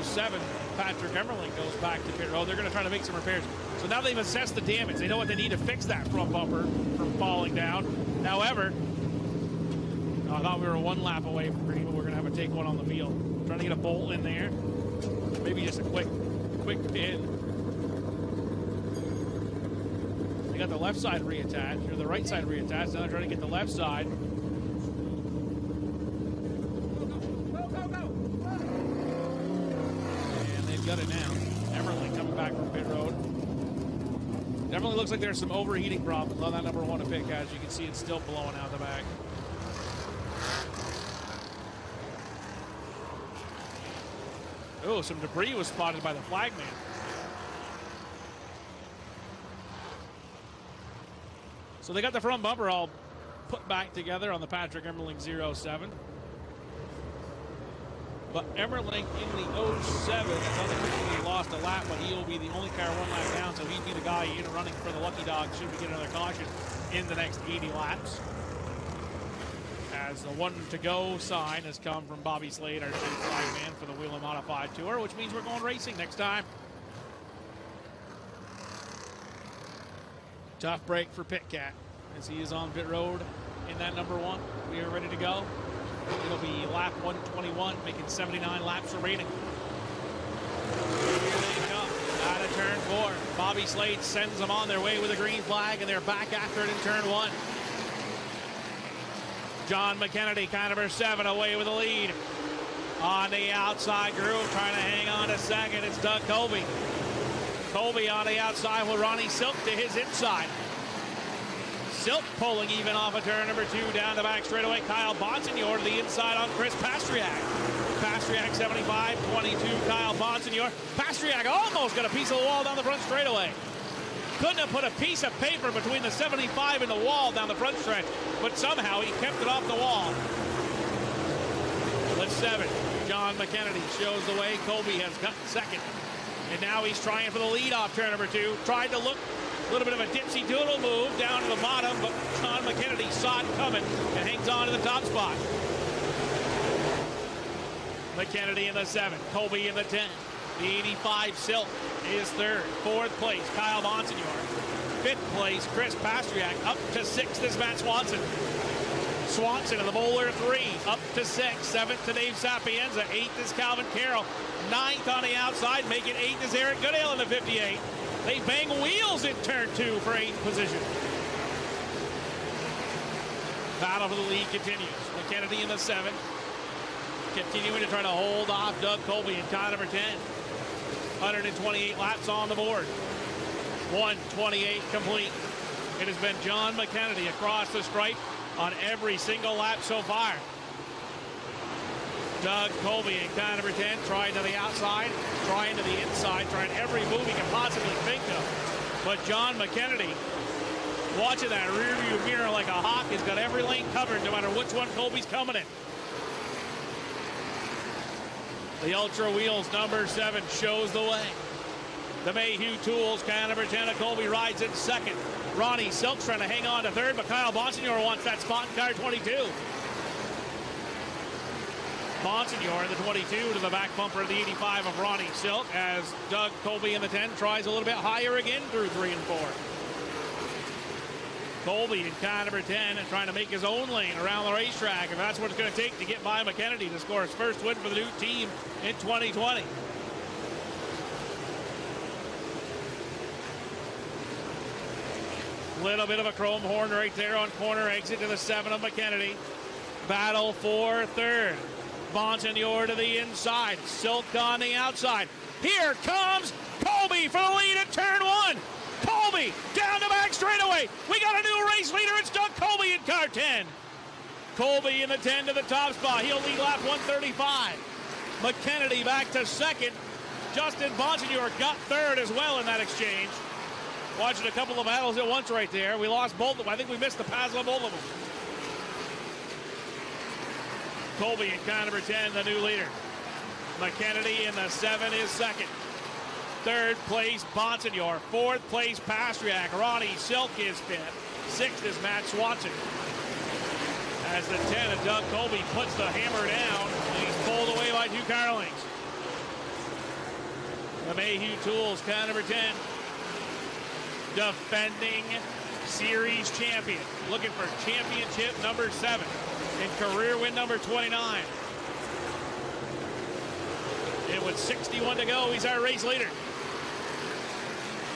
07, Patrick Emmerling goes back to pit road. They're going to try to make some repairs. So now they've assessed the damage. They know what they need to fix that front bumper from falling down. However, I thought we were one lap away from green, but we're going to have to take one on the field. Trying to get a bolt in there. Maybe just a quick pin. They got the left side reattached, or the right side reattached. Now they're trying to get the left side. And they've got it now. Emmerling coming back from pit road. Definitely looks like there's some overheating problems on that number 1 to pick, as you can see it's still blowing out the back. Oh, some debris was spotted by the flagman. So they got the front bumper all put back together on the Patrick Emmerling 07. But Emmerling in the 07, unfortunately lost a lap, but he will be the only car 1 lap down, so he'd be the guy in running for the lucky dog should we get another caution in the next 80 laps. As the 1 to go sign has come from Bobby Slade, our state flagman for the Whelen Modified Tour, which means we're going racing next time. Tough break for Pitcat as he is on pit road in that number 1. We are ready to go. It'll be lap 121, making 79 laps remaining. Here they come out of turn 4. Bobby Slade sends them on their way with a green flag, and they're back after it in turn 1. John McKennedy, car number 7, away with the lead. On the outside groove, trying to hang on to second, it's Doug Colby. Colby on the outside with Ronnie Silk to his inside. Silk pulling even off of turn number 2 down the back straightaway. Kyle Bonsignor to the inside on Chris Pastriak. Pastriak 75-22, Kyle Bonsignor. Pastriak almost got a piece of the wall down the front straightaway. Couldn't have put a piece of paper between the 75 and the wall down the front stretch, but somehow he kept it off the wall. The 7, John McKennedy shows the way. Colby has cut second. And now he's trying for the lead off turn number 2. Tried to look a little bit of a dipsy doodle move down to the bottom, but John McKennedy saw it coming and hangs on to the top spot. McKennedy in the 7, Colby in the 10. The 85 Silk is 3rd. 4th place, Kyle Bonsignor. 5th place, Chris Pastriak. Up to 6th is Matt Swanson. Swanson in the bowler 3, up to 6th. 7th to Dave Sapienza. 8th is Calvin Carroll. 9th on the outside, making 8th is Eric Goodale in the 58. They bang wheels in turn 2 for 8th position. Battle for the lead continues. McKennedy in the 7. Continuing to try to hold off Doug Colby in car number 10. 128 laps on the board. 128 complete. It has been John McKennedy across the stripe on every single lap so far. Doug Colby in car number 10, trying to the outside, trying to the inside, trying every move he can possibly think of. But John McKennedy, watching that rearview mirror like a hawk, has got every lane covered no matter which one Colby's coming in. The Ultra Wheels number 7 shows the way. The Mayhew Tools car number 10 of Colby rides in 2nd. Ronnie Silk's trying to hang on to 3rd, but Kyle Bonsignor wants that spot in car 22. Bonsignor in the 22 to the back bumper of the 85 of Ronnie Silk as Doug Colby in the 10 tries a little bit higher again through 3 and 4. Colby in car number 10 and trying to make his own lane around the racetrack, and that's what it's going to take to get by McKennedy to score his first win for the new team in 2020. Little bit of a chrome horn right there on corner exit to the 7 of McKennedy. Battle for third. Bonsignor to the inside. Silk on the outside. Here comes Colby for the lead at turn 1. Colby down the back straightaway. We got a new race leader. It's Doug Colby in car 10. Colby in the 10 to the top spot. He'll lead lap 135. McKennedy back to second. Justin Bonsignor got third as well in that exchange. Watching a couple of battles at once right there. We lost both of them. I think we missed the pass on both of them. Colby in car number 10, the new leader. McKennedy in the 7 is second. Third place, Bonsignor. Fourth place, Pastriak. Ronnie Silk is fifth. Sixth is Matt Swanson. As the 10 of Doug Colby puts the hammer down, and he's pulled away by 2 car lengths. The Mayhew Tools, car number 10. Defending series champion. Looking for championship number 7 and career win number 29. And with 61 to go, he's our race leader.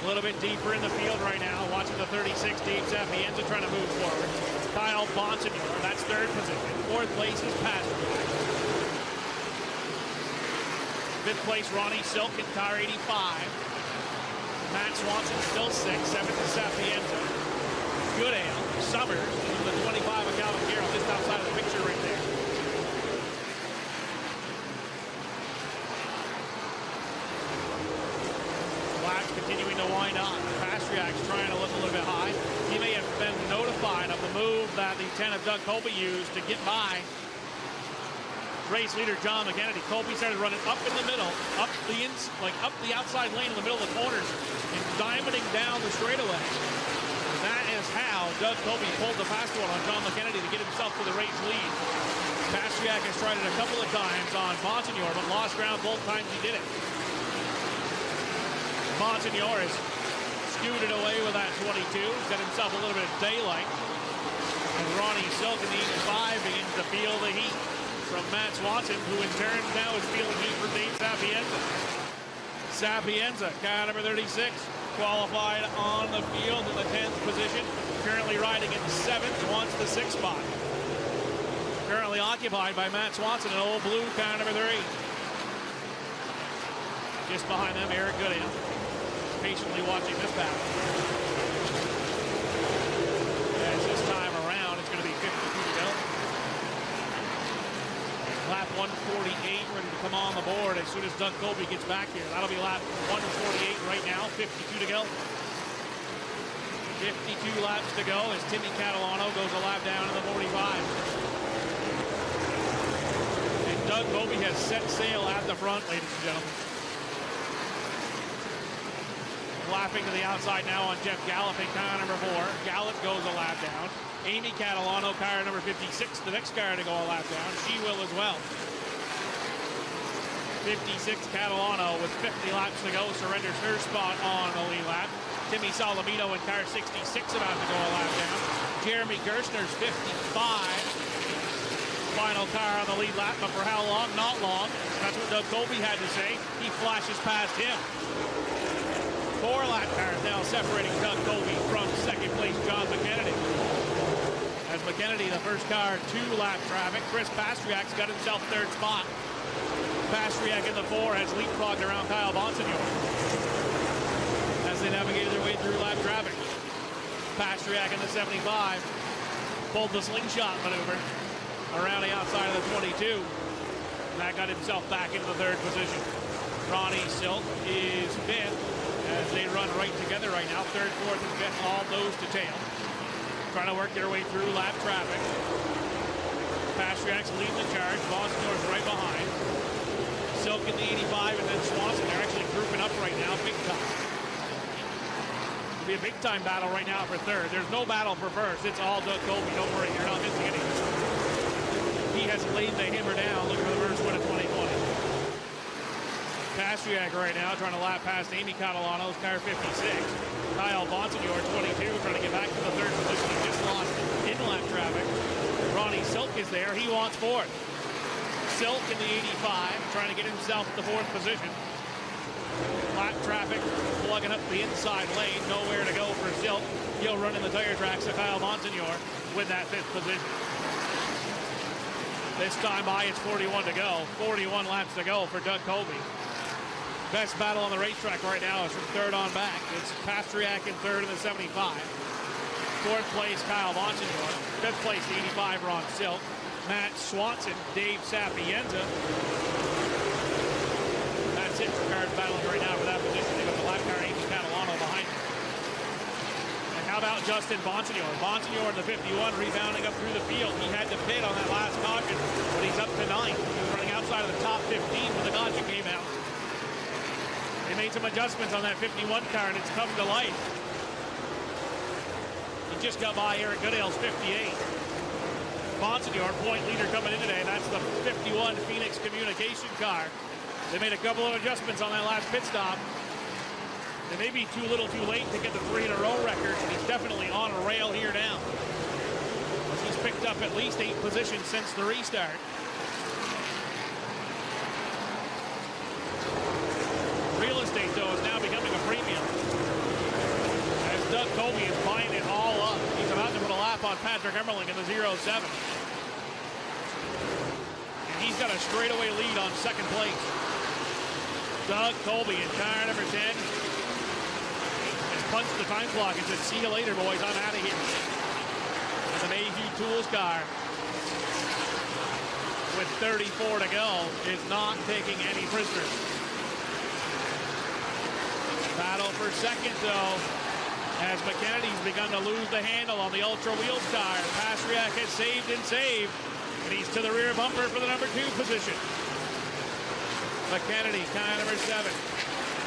A little bit deeper in the field right now, watching the 36 Dave Sapienza trying to move forward. Kyle Bonsignor, that's third position. Fourth place is Patrick. Fifth place, Ronnie Silk in car 85. Matt Swanson still 6th, 7th is Sapienza. Goodale, Summers, and the 25 of Calvin Carroll just outside of the picture right there. Laps continuing to wind on. Pastriak's trying to look a little bit high. He may have been notified of the move that the 10 of Doug Colby used to get by race leader John McKennedy. Colby started running up in the middle, up the outside lane in the middle of the corners, and diamonding down the straightaway. And that is how Doug Colby pulled the fast one on John McKennedy to get himself to the race lead. Pastriak has tried it a couple of times on Bonsignor, but lost ground both times he did it. Bonsignor has scooted away with that 22. He's got himself a little bit of daylight. And Ronnie Silk in the 85 begins to feel the heat from Matt Swanson, who in turn now is feeling heat from Dave Sapienza. Sapienza, car number 36, qualified on the field in the 10th position. Currently riding in 7th, wants the 6th spot. Currently occupied by Matt Swanson in old blue, car number 3. Just behind them, Eric Goodale, patiently watching this battle. As this time around, it's going to be 52 to go. Lap 148 ready to come on the board as soon as Doug Colby gets back here. That'll be lap 148 right now, 52 to go. 52 laps to go as Timmy Catalano goes a lap down in the 45. And Doug Colby has set sail at the front, ladies and gentlemen. Lapping to the outside now on Jeff Gallop in car number 4. Gallop goes a lap down. Amy Catalano, car number 56, the next car to go a lap down. She will as well. 56 Catalano with 50 laps to go surrenders her spot on the lead lap. Timmy Salamito in car 66 about to go a lap down. Jeremy Gerstner's 55. Final car on the lead lap, but for how long? Not long. That's what Doug Colby had to say. He flashes past him. 4 lap cars now separating Doug Colby from second place John McKennedy. As McKennedy, the first car, 2 lap traffic. Chris Pastriak's got himself third spot. Pastriak in the 4 has leapfrogged around Kyle Bonsignor as they navigated their way through lap traffic. Pastriak in the 75 pulled the slingshot maneuver around the outside of the 22. And that got himself back into the 3rd position. Ronnie Silk is 5th as they run right together right now. 3rd, 4th, and 5th, all nose to tail. Trying to work their way through lap traffic. Pastriak's leading the charge. Bonsignor's right behind. Silk in the 85 and then Swanson. They're actually grouping up right now, big time. It'll be a big time battle right now for 3rd. There's no battle for 1st. It's all Doug Colby. Don't worry, you're not missing anything. He has laid the hammer down. Look for the first win of 2020. Pastriak right now trying to lap past Amy Catalano's car 56. Kyle Bonsignor, 22, trying to get back to the 3rd position. He just lost in lap traffic. Ronnie Silk is there. He wants 4th. Silk in the 85, trying to get himself to 4th position. Lap traffic plugging up the inside lane. Nowhere to go for Silk. He'll run in the tire tracks of Kyle Monsignor with that 5th position. This time by, it's 41 to go. 41 laps to go for Doug Colby. Best battle on the racetrack right now is from 3rd on back. It's Pastriak in 3rd in the 75. 4th place, Kyle Monsignor. 5th place, the 85, Ron Silk. Matt Swanson, Dave Sapienza. That's it for cars battling right now for that position. They've got the lap car, Amy Catalano, behind him. And how about Justin Bonsignor? Bonsignor in the 51, rebounding up through the field. He had to pit on that last caution, but he's up to 9th. He was running outside of the top 15 when the caution came out. They made some adjustments on that 51 car, and it's come to life. He just got by Eric Goodale's 58. Bonsignor, point leader coming in today. That's the 51 Phoenix Communication car. They made a couple of adjustments on that last pit stop. They may be too little too late to get the 3 in a row record, and he's definitely on a rail here now. He's picked up at least 8 positions since the restart. Real estate, though, is now becoming a premium. As Doug Colby is buying it all up. He's about to put a lap on Patrick Emmerling in the 0-7. And he's got a straightaway lead on 2nd place. Doug Colby in car number 10 has punched the time clock and said, see you later, boys, I'm out of here. And the Mayhew Tools car, with 34 to go, is not taking any prisoners. Battle for 2nd, though, as McKennedy's begun to lose the handle on the Ultra Wheels car. Pastriak has saved and saved, and he's to the rear bumper for the number 2 position. McKennedy, car number 7.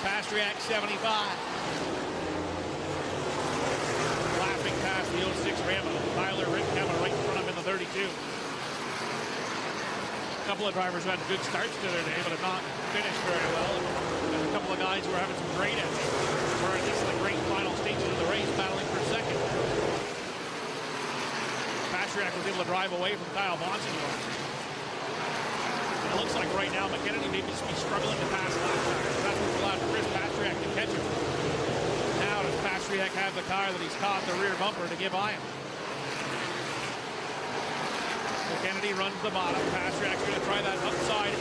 Pastriak, 75. Laughing past the 06 Rambo. Tyler Rittenhammer right in front of him in the 32. A couple of drivers who had good starts to their day, but have not finished very well. And a couple of guys who are having some great efforts, or at least in the great final stages of the race, battling for 2nd. Pastriak was able to drive away from Kyle Monsignor. It looks like right now McKennedy may be struggling to pass lap tires. That's what's allowed Chris Pastriak to catch him. Now does Pastriak have the car that he's caught the rear bumper to get by him? McKennedy runs the bottom. Pastriak's going to try that inside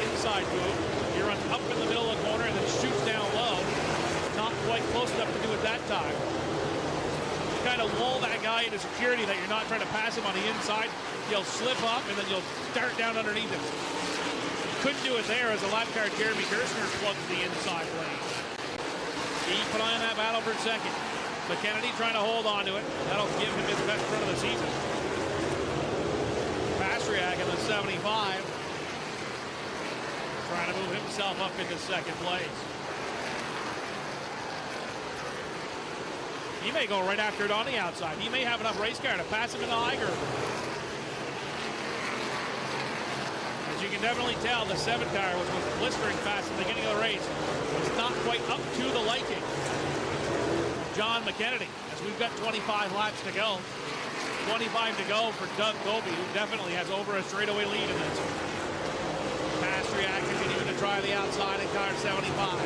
move. He runs up in the middle of the corner and then shoots down low. Not quite close enough to do it that time. You kind of lull that guy into security that you're not trying to pass him on the inside. He'll slip up and then you'll start down underneath him. Couldn't do it there as the lap car Jeremy Gerstner plugs the inside lane. Keep an eye on that battle for 2nd. McKennedy trying to hold on to it. That'll give him his best run of the season. Pastriak in the 75. Trying to move himself up into 2nd place. He may go right after it on the outside. He may have enough race car to pass him in the high curve. As you can definitely tell, the 7 car, which was blistering fast at the beginning of the race, was not quite up to the liking. John McKennedy, as we've got 25 laps to go. 25 to go for Doug Colby, who definitely has over a straightaway lead in this. Pastriak continuing to try the outside in car 75.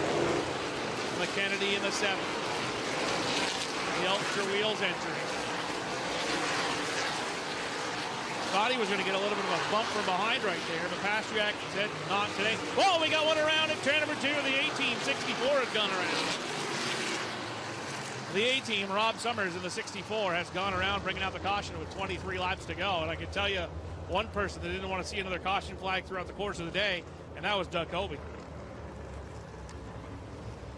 McKennedy in the 7th. The Ultra Wheels entering. Thought he was going to get a little bit of a bump from behind right there, but Pastriak said not today. Oh, we got one around in turn number 2. The A-Team 64 has gone around. The A-Team, Rob Summers in the 64, has gone around bringing out the caution with 23 laps to go. And I can tell you one person that didn't want to see another caution flag throughout the course of the day, and that was Doug Colby.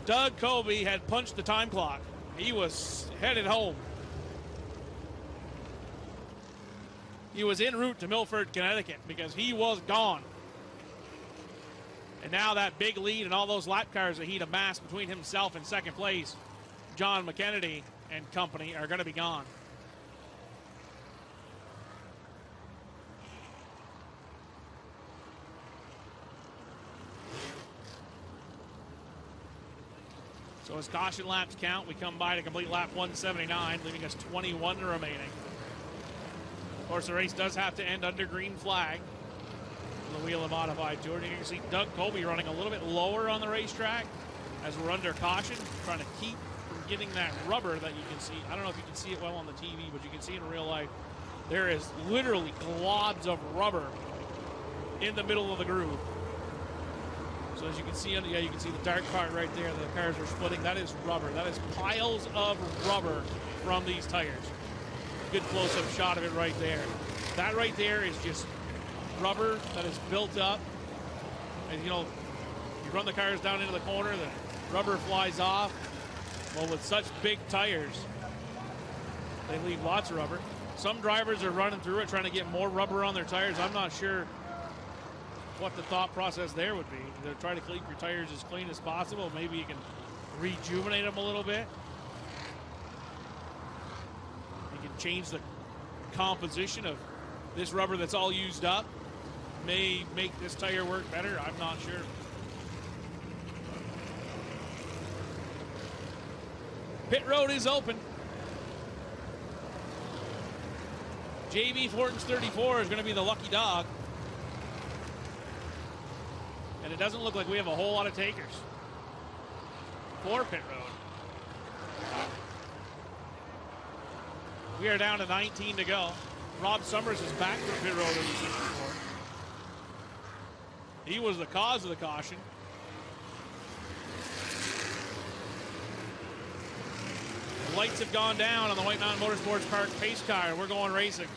Doug Colby had punched the time clock. He was headed home. He was en route to Milford, Connecticut, because he was gone. And now that big lead and all those lap cars that he'd amassed between himself and 2nd place, John McKennedy and company, are going to be gone. So as caution laps count, we come by to complete lap 179, leaving us 21 remaining. Of course, the race does have to end under green flag on the Whelen Modified Tour. You can see Doug Colby running a little bit lower on the racetrack as we're under caution, trying to keep from getting that rubber that you can see. I don't know if you can see it well on the TV, but you can see in real life. There is literally globs of rubber in the middle of the groove. So as you can see, you can see the dark part right there. The cars are splitting. That is rubber. That is piles of rubber from these tires. Good close-up shot of it right there. That right there is just rubber that is built up. And you run the cars down into the corner, the rubber flies off. Well, with such big tires, they leave lots of rubber. Some drivers are running through it trying to get more rubber on their tires. I'm not sure what the thought process there would be. They're trying to keep your tires as clean as possible. Maybe you can rejuvenate them a little bit. You can change the composition of this rubber that's all used up. May make this tire work better. I'm not sure. Pit road is open. JB Fortin's 34 is going to be the lucky dog. And it doesn't look like we have a whole lot of takers for pit road. We are down to 19 to go. Rob Summers is back for pit road in the 64. He was the cause of the caution. The lights have gone down on the White Mountain Motorsports Park pace car. We're going racing.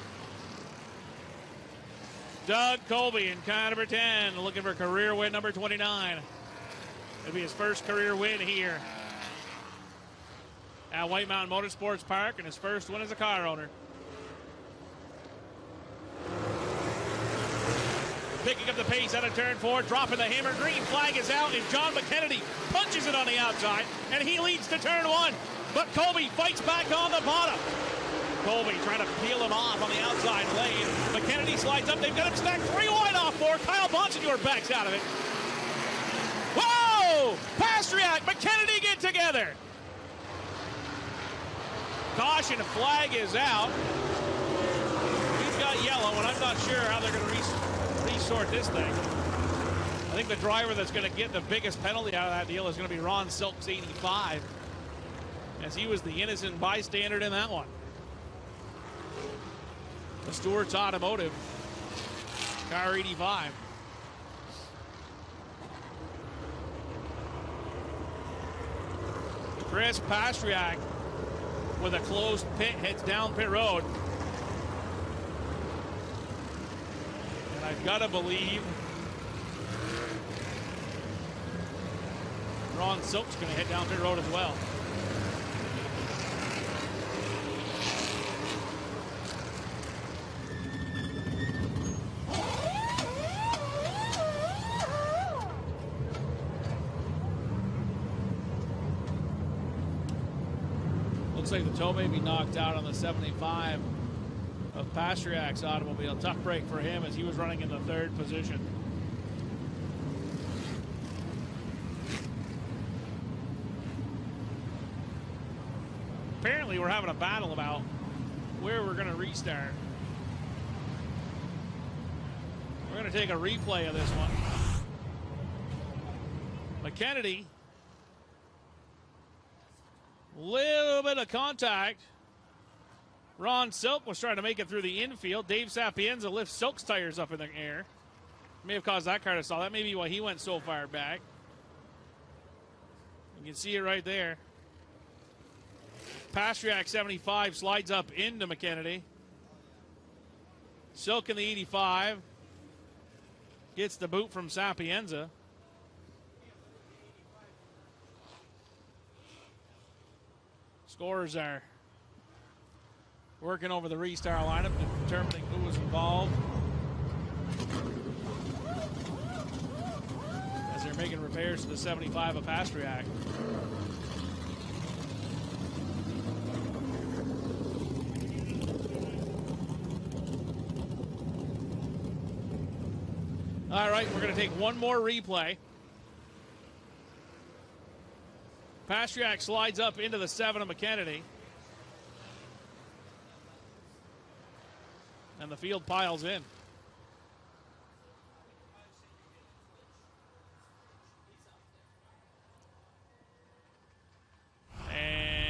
Doug Colby in car number 10, looking for career win number 29. It'll be his first career win here at White Mountain Motorsports Park, and his first win as a car owner. Picking up the pace out of turn 4, dropping the hammer. Green flag is out, and John McKennedy punches it on the outside, and he leads to turn 1. But Colby fights back on the bottom. Colby trying to peel him off on the outside lane. McKennedy slides up. They've got him stacked 3 wide off 4. Kyle Bonsignor backs out of it. Whoa! Pastriak, McKennedy get together. Caution flag is out. He's got yellow, and I'm not sure how they're going to resort this thing. I think the driver that's going to get the biggest penalty out of that deal is going to be Ron Silks, 85, as he was the innocent bystander in that one. The Stewart's Automotive, car 85. Chris Pastriak with a closed pit heads down pit road. And I've got to believe Ron Silk's going to head down pit road as well. Looks like the toe may be knocked out on the 75 of Pastriak's automobile. Tough break for him as he was running in the 3rd position. Apparently we're having a battle about where we're going to restart. We're going to take a replay of this one. McKennedy, little bit of contact. Ron Silk was trying to make it through the infield. Dave Sapienza lifts Silk's tires up in the air. May have caused that car to stall. That may be why he went so far back. You can see it right there. Pastriak 75 slides up into McKennedy. Silk in the 85 gets the boot from Sapienza. Scorers are working over the restart lineup, determining who was involved as they're making repairs to the 75 of Pastriak. All right, we're going to take one more replay. Pastriak slides up into the 7 of McKennedy. And the field piles in. And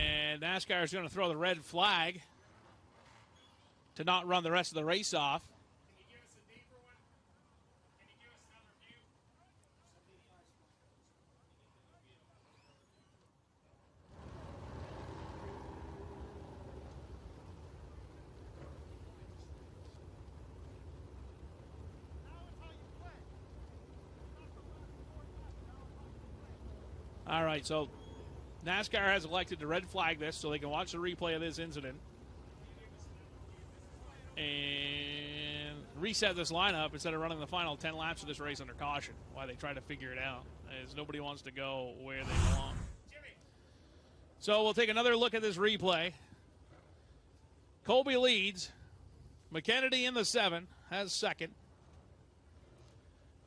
NASCAR is going to throw the red flag to not run the rest of the race off. All right, so NASCAR has elected to red flag this so they can watch the replay of this incident and reset this lineup instead of running the final 10 laps of this race under caution while they try to figure it out, as nobody wants to go where they belong. So we'll take another look at this replay. Colby leads. McKennedy in the 7 has second.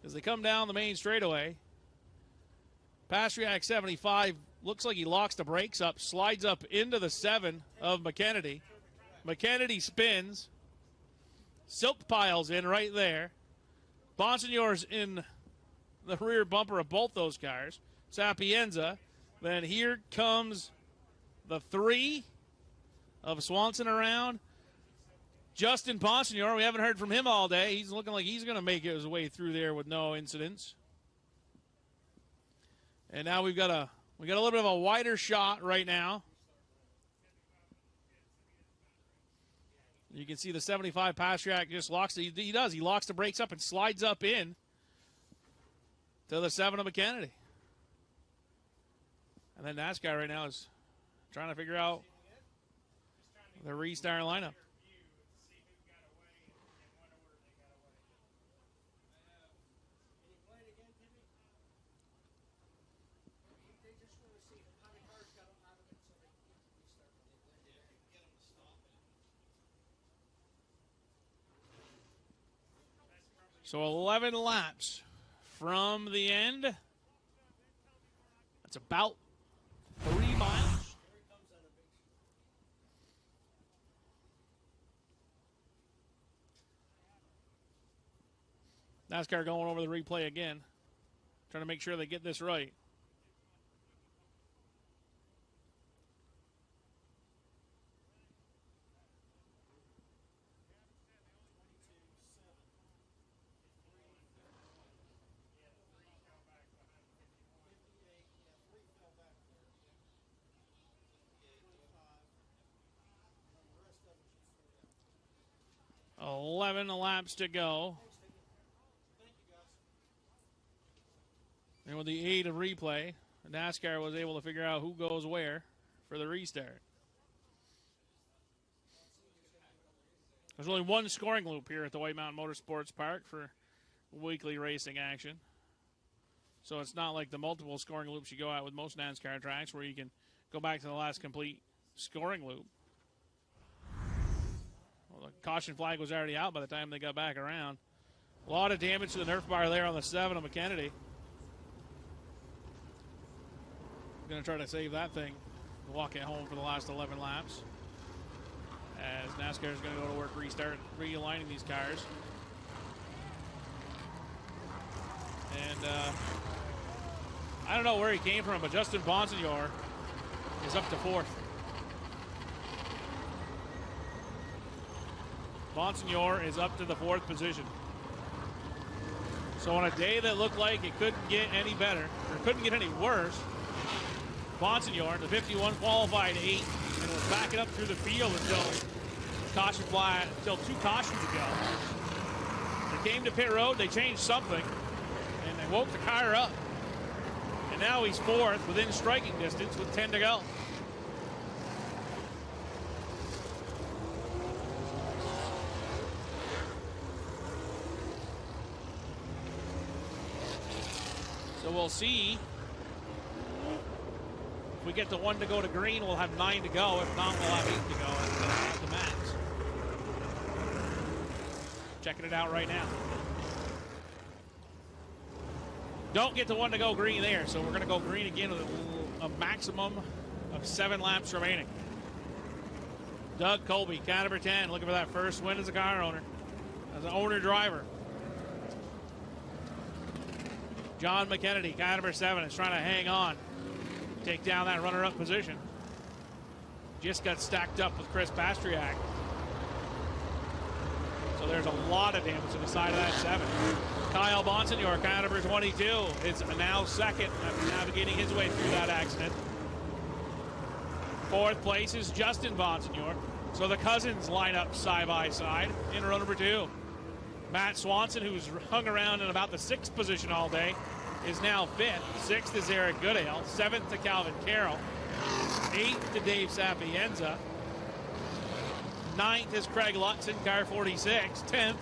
As they come down the main straightaway, Pastriak 75 looks like he locks the brakes up, slides up into the 7 of McKennedy. McKennedy spins. Silk piles in right there. Bonsignore's in the rear bumper of both those cars. Sapienza. Then here comes the 3 of Swanson around. Justin Bonsignore, we haven't heard from him all day. He's looking like he's going to make his way through there with no incidents. And now we got a little bit of a wider shot right now. You can see the 75 Pastriak just locks. He locks the brakes up and slides up in to the 7 of McKennedy. And then NASCAR right now is trying to figure out the restart lineup. So 11 laps from the end. That's about 3 miles. NASCAR going over the replay again, trying to make sure they get this right. Laps to go. And with the aid of replay, NASCAR was able to figure out who goes where for the restart. There's only one scoring loop here at the White Mountain Motorsports Park for weekly racing action. So it's not like the multiple scoring loops you go out with most NASCAR tracks where you can go back to the last complete scoring loop. Well, the caution flag was already out by the time they got back around. A lot of damage to the Nerf bar there on the 7 of McKennedy. Going to try to save that thing, walk it home for the last 11 laps. As NASCAR is going to go to work, restart, realigning these cars. And I don't know where he came from, but Justin Bonsignore is up to 4th. Bonsignore is up to the 4th position. So on a day that looked like it couldn't get any better, or couldn't get any worse, Bonsignore, the 51, qualified 8, and was backing up through the field until 2 cautions ago. They came to pit road, they changed something, and they woke the car up. And now he's 4th within striking distance with 10 to go. So we'll see. If we get the 1 to go to green, we'll have 9 to go. If not, we'll have 8 to go at the max. Checking it out right now. Don't get the 1 to go green there, so we're going to go green again with a maximum of 7 laps remaining. Doug Colby, car number 10, looking for that first win as a car owner, as an owner-driver. John McKennedy, car number 7, is trying to hang on, take down that runner-up position. just got stacked up with Chris Pastriak. So there's a lot of damage to the side of that 7. Kyle Bonsignor, car number 22, is now second after navigating his way through that accident. 4th place is Justin Bonsignor. So the cousins line up side by side in row number 2. Matt Swanson, who's hung around in about the 6th position all day, is now 5th. 6th is Eric Goodale. 7th to Calvin Carroll. 8th to Dave Sapienza. 9th is Craig Lutz in car 46. 10th,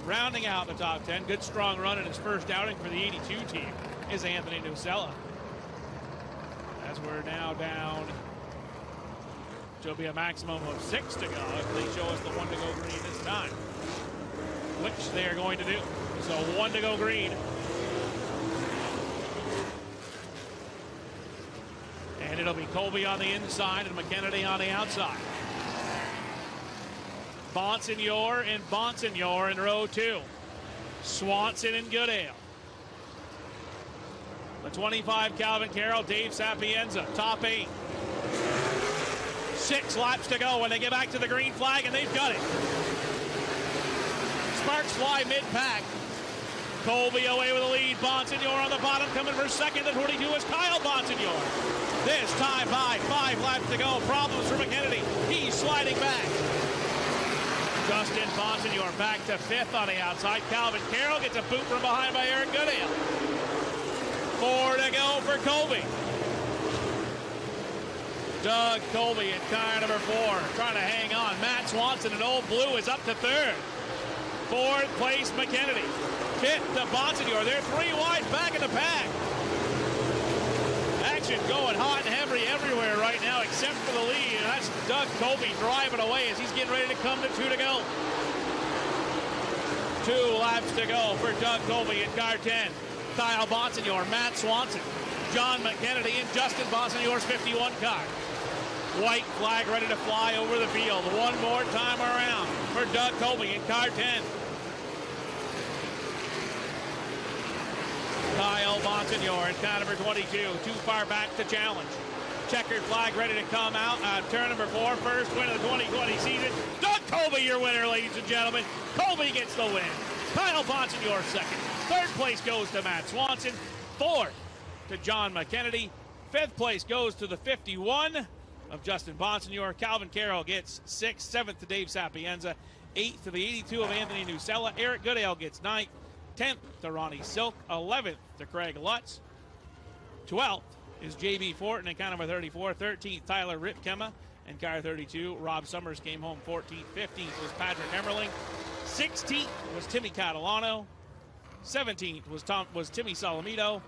rounding out the top 10. Good strong run in his first outing for the 82 team is Anthony Nocella. As we're now down to be a maximum of 6 to go if they show us the 1 to go green this time, which they are going to do. So 1 to go green. And it'll be Colby on the inside and McKennedy on the outside. Bonsignor in row 2. Swanson and Goodale. The 25, Calvin Carroll, Dave Sapienza, top 8. 6 laps to go when they get back to the green flag, and they've got it. Sparks fly mid-pack. Colby away with the lead. Bonsignor on the bottom, coming for second. The 22 is Kyle Bonsignor. This time by 5 laps to go. Problems for McKennedy. He's sliding back. Justin Bonsignor back to 5th on the outside. Calvin Carroll gets a boot from behind by Eric Goodale. 4 to go for Colby. Doug Colby in car number 4, trying to hang on. Matt Swanson in Old Blue is up to 3rd. 4th place McKennedy. 5th to Bonsignor. They're 3 wide back in the pack. Action going hot and heavy everywhere right now except for the lead. And that's Doug Colby driving away as he's getting ready to come to 2 to go. 2 laps to go for Doug Colby in car 10. Kyle Bonsignor, Matt Swanson, John McKennedy, and Justin Bonsignor's 51 car. White flag ready to fly over the field. One more time around for Doug Colby in car 10. Kyle Bonsignor in car number 22, too far back to challenge. Checkered flag ready to come out. Turn number 4, first win of the 2020 season. Doug Colby, your winner, ladies and gentlemen. Colby gets the win. Kyle Bonsignor second. 3rd place goes to Matt Swanson. 4th to John McKennedy. 5th place goes to the 51 of Justin Bonsignor. Calvin Carroll gets 6th. 7th to Dave Sapienza. 8th to the 82 of Anthony Nocella. Eric Goodale gets 9th. 10th to Ronnie Silk. 11th to Craig Lutz. 12th is J.B. Fortin in car number 34. 13th, Tyler Ripkema in car 32. Rob Summers came home 14th. 15th was Patrick Emmerling. 16th was Timmy Catalano. 17th was Timmy Salamito.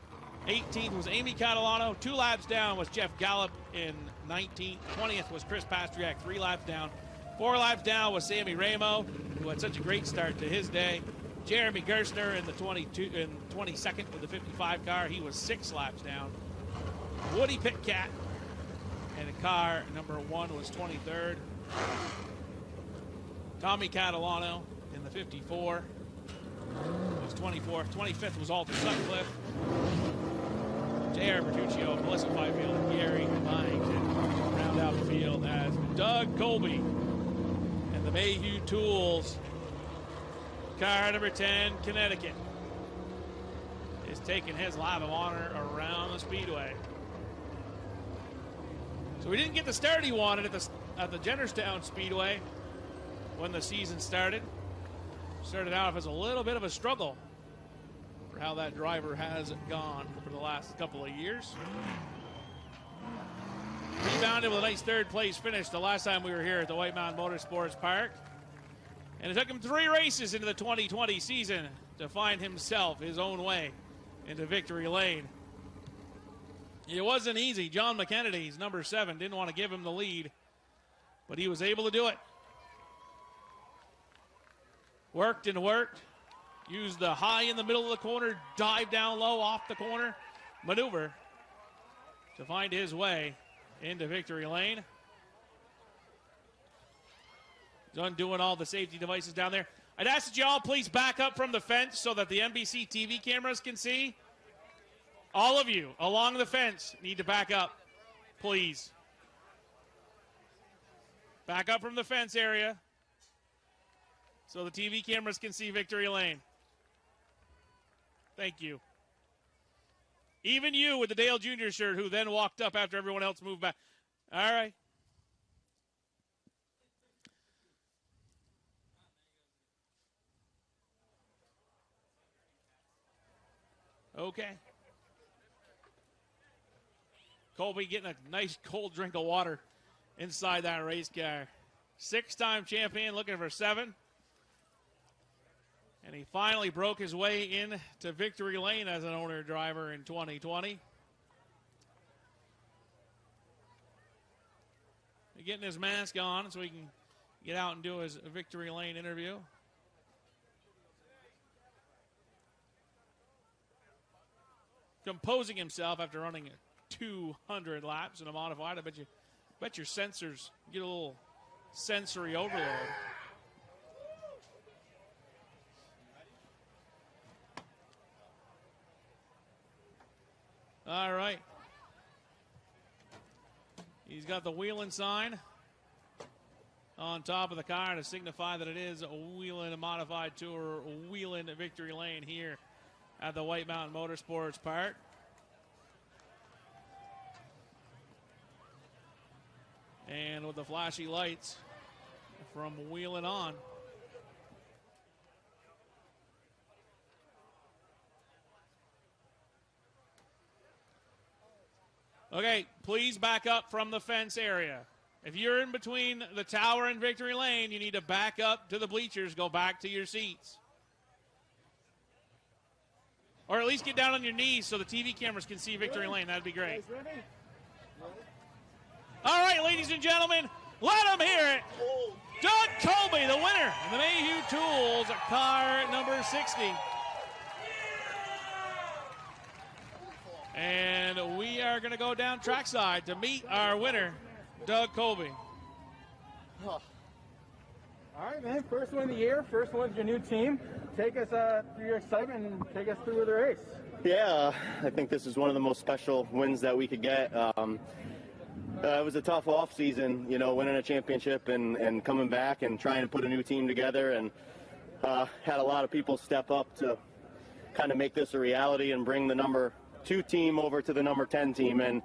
18th was Amy Catalano. 2 laps down was Jeff Gallup in 19th. 20th was Chris Pastriak, 3 laps down. 4 laps down was Sammy Ramo, who had such a great start to his day. Jeremy Gerstner in the 22nd with the 55 car. He was 6 laps down. Woody Pitcat in car number 1 was 23rd. Tommy Catalano in the 54 was 24th. 25th was Alton Sutcliffe. J.R. Bertuccio, Melissa Fifield, and Gary Byington round out the field as Doug Colby and the Mayhew Tools. Car number 10, Connecticut, is taking his lap of honor around the speedway. So we didn't get the start he wanted at the Jennerstown Speedway when the season started. Started out as a little bit of a struggle for how that driver has gone for the last couple of years. Rebounded with a nice 3rd place finish the last time we were here at the White Mountain Motorsports Park. And it took him 3 races into the 2020 season to find himself his own way into victory lane. It wasn't easy. John McKennedy's number 7 didn't want to give him the lead, but he was able to do it. Worked and worked. Used the high in the middle of the corner, dive down low off the corner maneuver to find his way into victory lane. He's undoing all the safety devices down there. I'd ask that you all please back up from the fence so that the NBC TV cameras can see. All of you along the fence need to back up, please. Back up from the fence area so the TV cameras can see victory lane. Thank you. Even you with the Dale Jr. shirt, who then walked up after everyone else moved back. All right. Okay. Colby getting a nice cold drink of water inside that race car. 6-time champion looking for 7. And he finally broke his way into victory lane as an owner driver in 2020. He's getting his mask on so he can get out and do his victory lane interview. Composing himself after running 200 laps in a modified. I bet your sensors get a little sensory overload. All right. He's got the Whelen sign on top of the car to signify that it is a Whelen Modified Tour, Whelen Victory Lane here at the White Mountain Motorsports Park. And with the flashy lights from Whelen on. Okay, please back up from the fence area. If you're in between the tower and victory lane, you need to back up to the bleachers, go back to your seats. Or at least get down on your knees so the TV cameras can see victory lane. That'd be great. All right, ladies and gentlemen, let them hear it. Doug Colby, the winner in the Mayhew Tools car number 60. And we are going to go down trackside to meet our winner, Doug Colby. All right, man. First win of the year. First win with your new team. Take us through your excitement and take us through the race. Yeah, I think this is one of the most special wins that we could get. It was a tough off season, you know, winning a championship and coming back and trying to put a new team together, and had a lot of people step up to kind of make this a reality and bring the number 2 team over to the number 10 team. And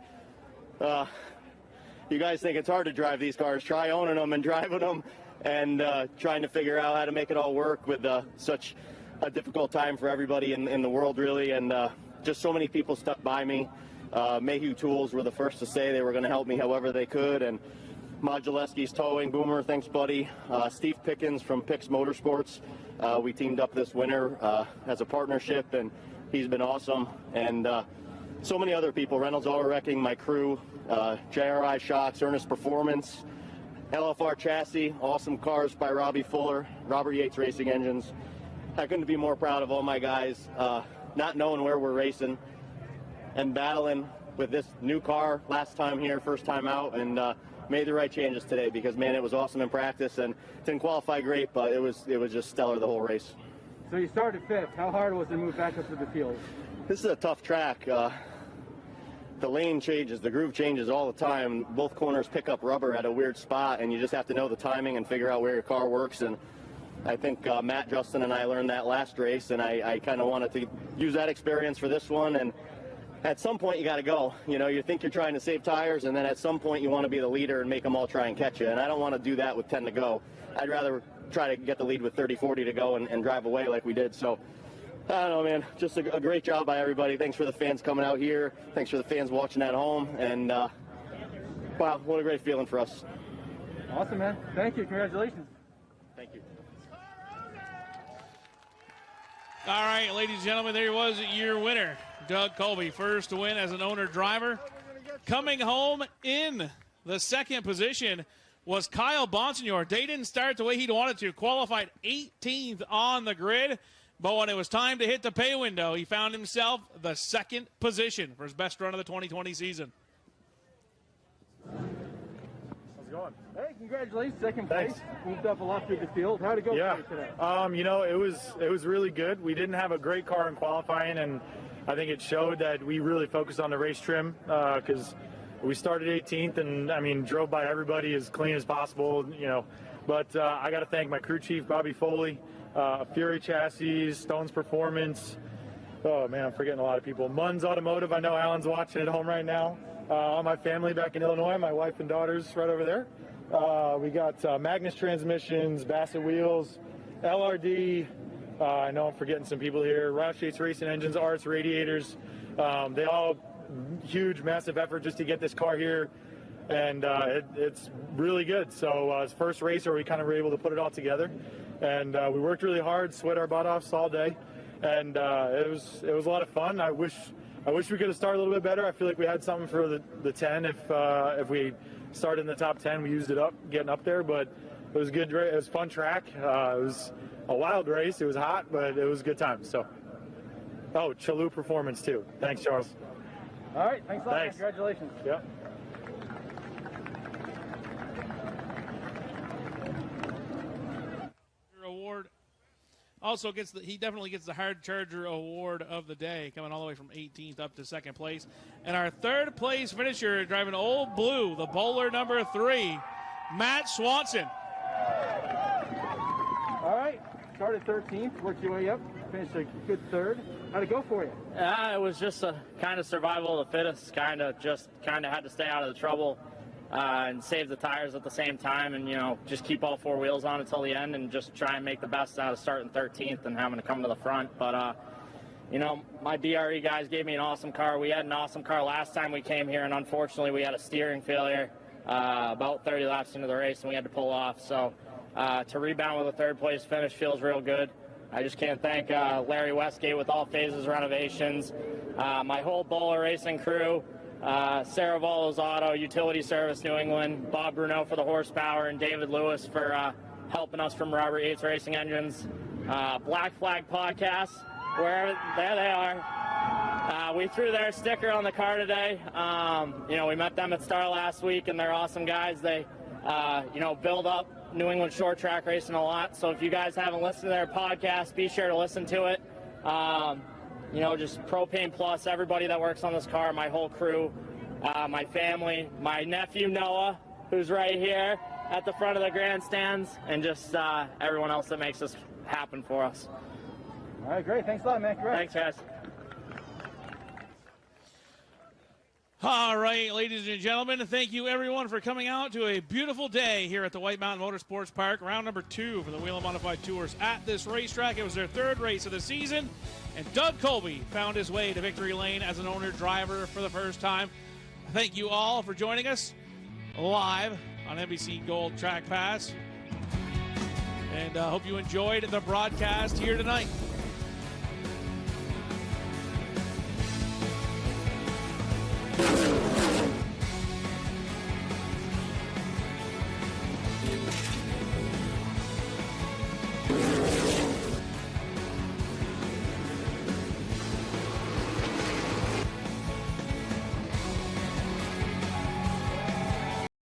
you guys think it's hard to drive these cars. Try owning them and driving them and trying to figure out how to make it all work with such a difficult time for everybody in the world, really. And just so many people stuck by me. Mayhew Tools were the first to say they were going to help me however they could. And Modulewski's Towing, Boomer, thanks, buddy. Steve Pickens from Picks Motorsports. We teamed up this winter as a partnership, and he's been awesome. And so many other people, Reynolds Auto Wrecking, my crew, JRI Shocks, Ernest Performance, LFR Chassis, awesome cars by Robbie Fuller, Robert Yates Racing Engines. I couldn't be more proud of all my guys, not knowing where we're racing and battling with this new car last time here, first time out, and made the right changes today because, man, it was awesome in practice and didn't qualify great, but it was just stellar the whole race. So you started 5th. How hard was it to move back up to the field? This is a tough track. The lane changes, the groove changes all the time. Both corners pick up rubber at a weird spot, and you just have to know the timing and figure out where your car works. And I think Matt, Justin, and I learned that last race, and I kind of wanted to use that experience for this one. And at some point, you got to go. You know, you think you're trying to save tires, and then at some point, you want to be the leader and make them all try and catch you. And I don't want to do that with 10 to go. I'd rather try to get the lead with 30, 40 to go and drive away like we did. So, I don't know, man. Just a great job by everybody. Thanks for the fans coming out here. Thanks for the fans watching at home. And, wow, what a great feeling for us. Awesome, man. Thank you. Congratulations. Thank you. All right, ladies and gentlemen, there was your winner, Doug Colby. First to win as an owner-driver. Coming home in the second position was Kyle Bonsignor. They didn't start the way he'd wanted to. Qualified 18th on the grid. But when it was time to hit the pay window, he found himself the second position for his best run of the 2020 season. How's it going? Hey, congratulations. Second place. Thanks. Moved up a lot through the field. How'd it go Yeah. for you today? You know, it was really good. We didn't have a great car in qualifying, and I think it showed that we really focused on the race trim because we started 18th, and I mean, drove by everybody as clean as possible, you know. But I got to thank my crew chief, Bobby Foley, Fury Chassis, Stone's Performance. Oh man, I'm forgetting a lot of people. Munn's Automotive. I know Alan's watching at home right now. All my family back in Illinois, my wife and daughters right over there. We got Magnus Transmissions, Bassett Wheels, LRD. I know I'm forgetting some people here. Roush Yates Racing Engines, Arts Radiators. They all huge, massive effort just to get this car here, and it's really good. So it's first race where we kind of were able to put it all together, and we worked really hard, sweat our butt offs all day, and it was a lot of fun. I wish we could have started a little bit better. I feel like we had something for the 10 if we started in the top 10. We used it up getting up there, but it was good. It was a fun track. It was a wild race. It was hot, but it was a good time. So, oh, Chalou Performance too. Thanks, Charles. All right, thanks a lot. Thanks. Congratulations. Yep. Award also he definitely gets the Hard Charger Award of the day, coming all the way from 18th up to second place. And our third place finisher, driving Old Blue, the bowler number 3, Matt Swanson. All right, started 13th, worked your way up, finished a good third. How'd it go for you? It was just a kind of survival of the fittest. Kind of had to stay out of the trouble and save the tires at the same time, and just keep all 4 wheels on until the end, and just try and make the best out of starting 13th and having to come to the front. But my DRE guys gave me an awesome car. We had an awesome car last time we came here, and unfortunately we had a steering failure about 30 laps into the race, and we had to pull off. So to rebound with a third place finish feels real good. I just can't thank Larry Westgate with All Phases Renovations, my whole Bowler Racing crew, Sarah Volo's Auto, Utility Service New England, Bob Bruneau for the horsepower, and David Lewis for helping us from Robert Yates Racing Engines. Black Flag Podcast, there they are. We threw their sticker on the car today. We met them at Star last week, and they're awesome guys. They, build up New England short track racing a lot. So if you guys haven't listened to their podcast, be sure to listen to it. Just Propane Plus, everybody that works on this car, my whole crew, my family, my nephew Noah, who's right here at the front of the grandstands, and just everyone else that makes this happen for us. All right, great. Thanks a lot, man. Congrats. Thanks, guys. All right, ladies and gentlemen, thank you everyone for coming out to a beautiful day here at the White Mountain Motorsports Park. Round number 2 for the Whelen Modified Tours at this racetrack. It was their 3rd race of the season, and Doug Colby found his way to victory lane as an owner driver for the first time. Thank you all for joining us live on NBC Gold Track Pass, and hope you enjoyed the broadcast here tonight.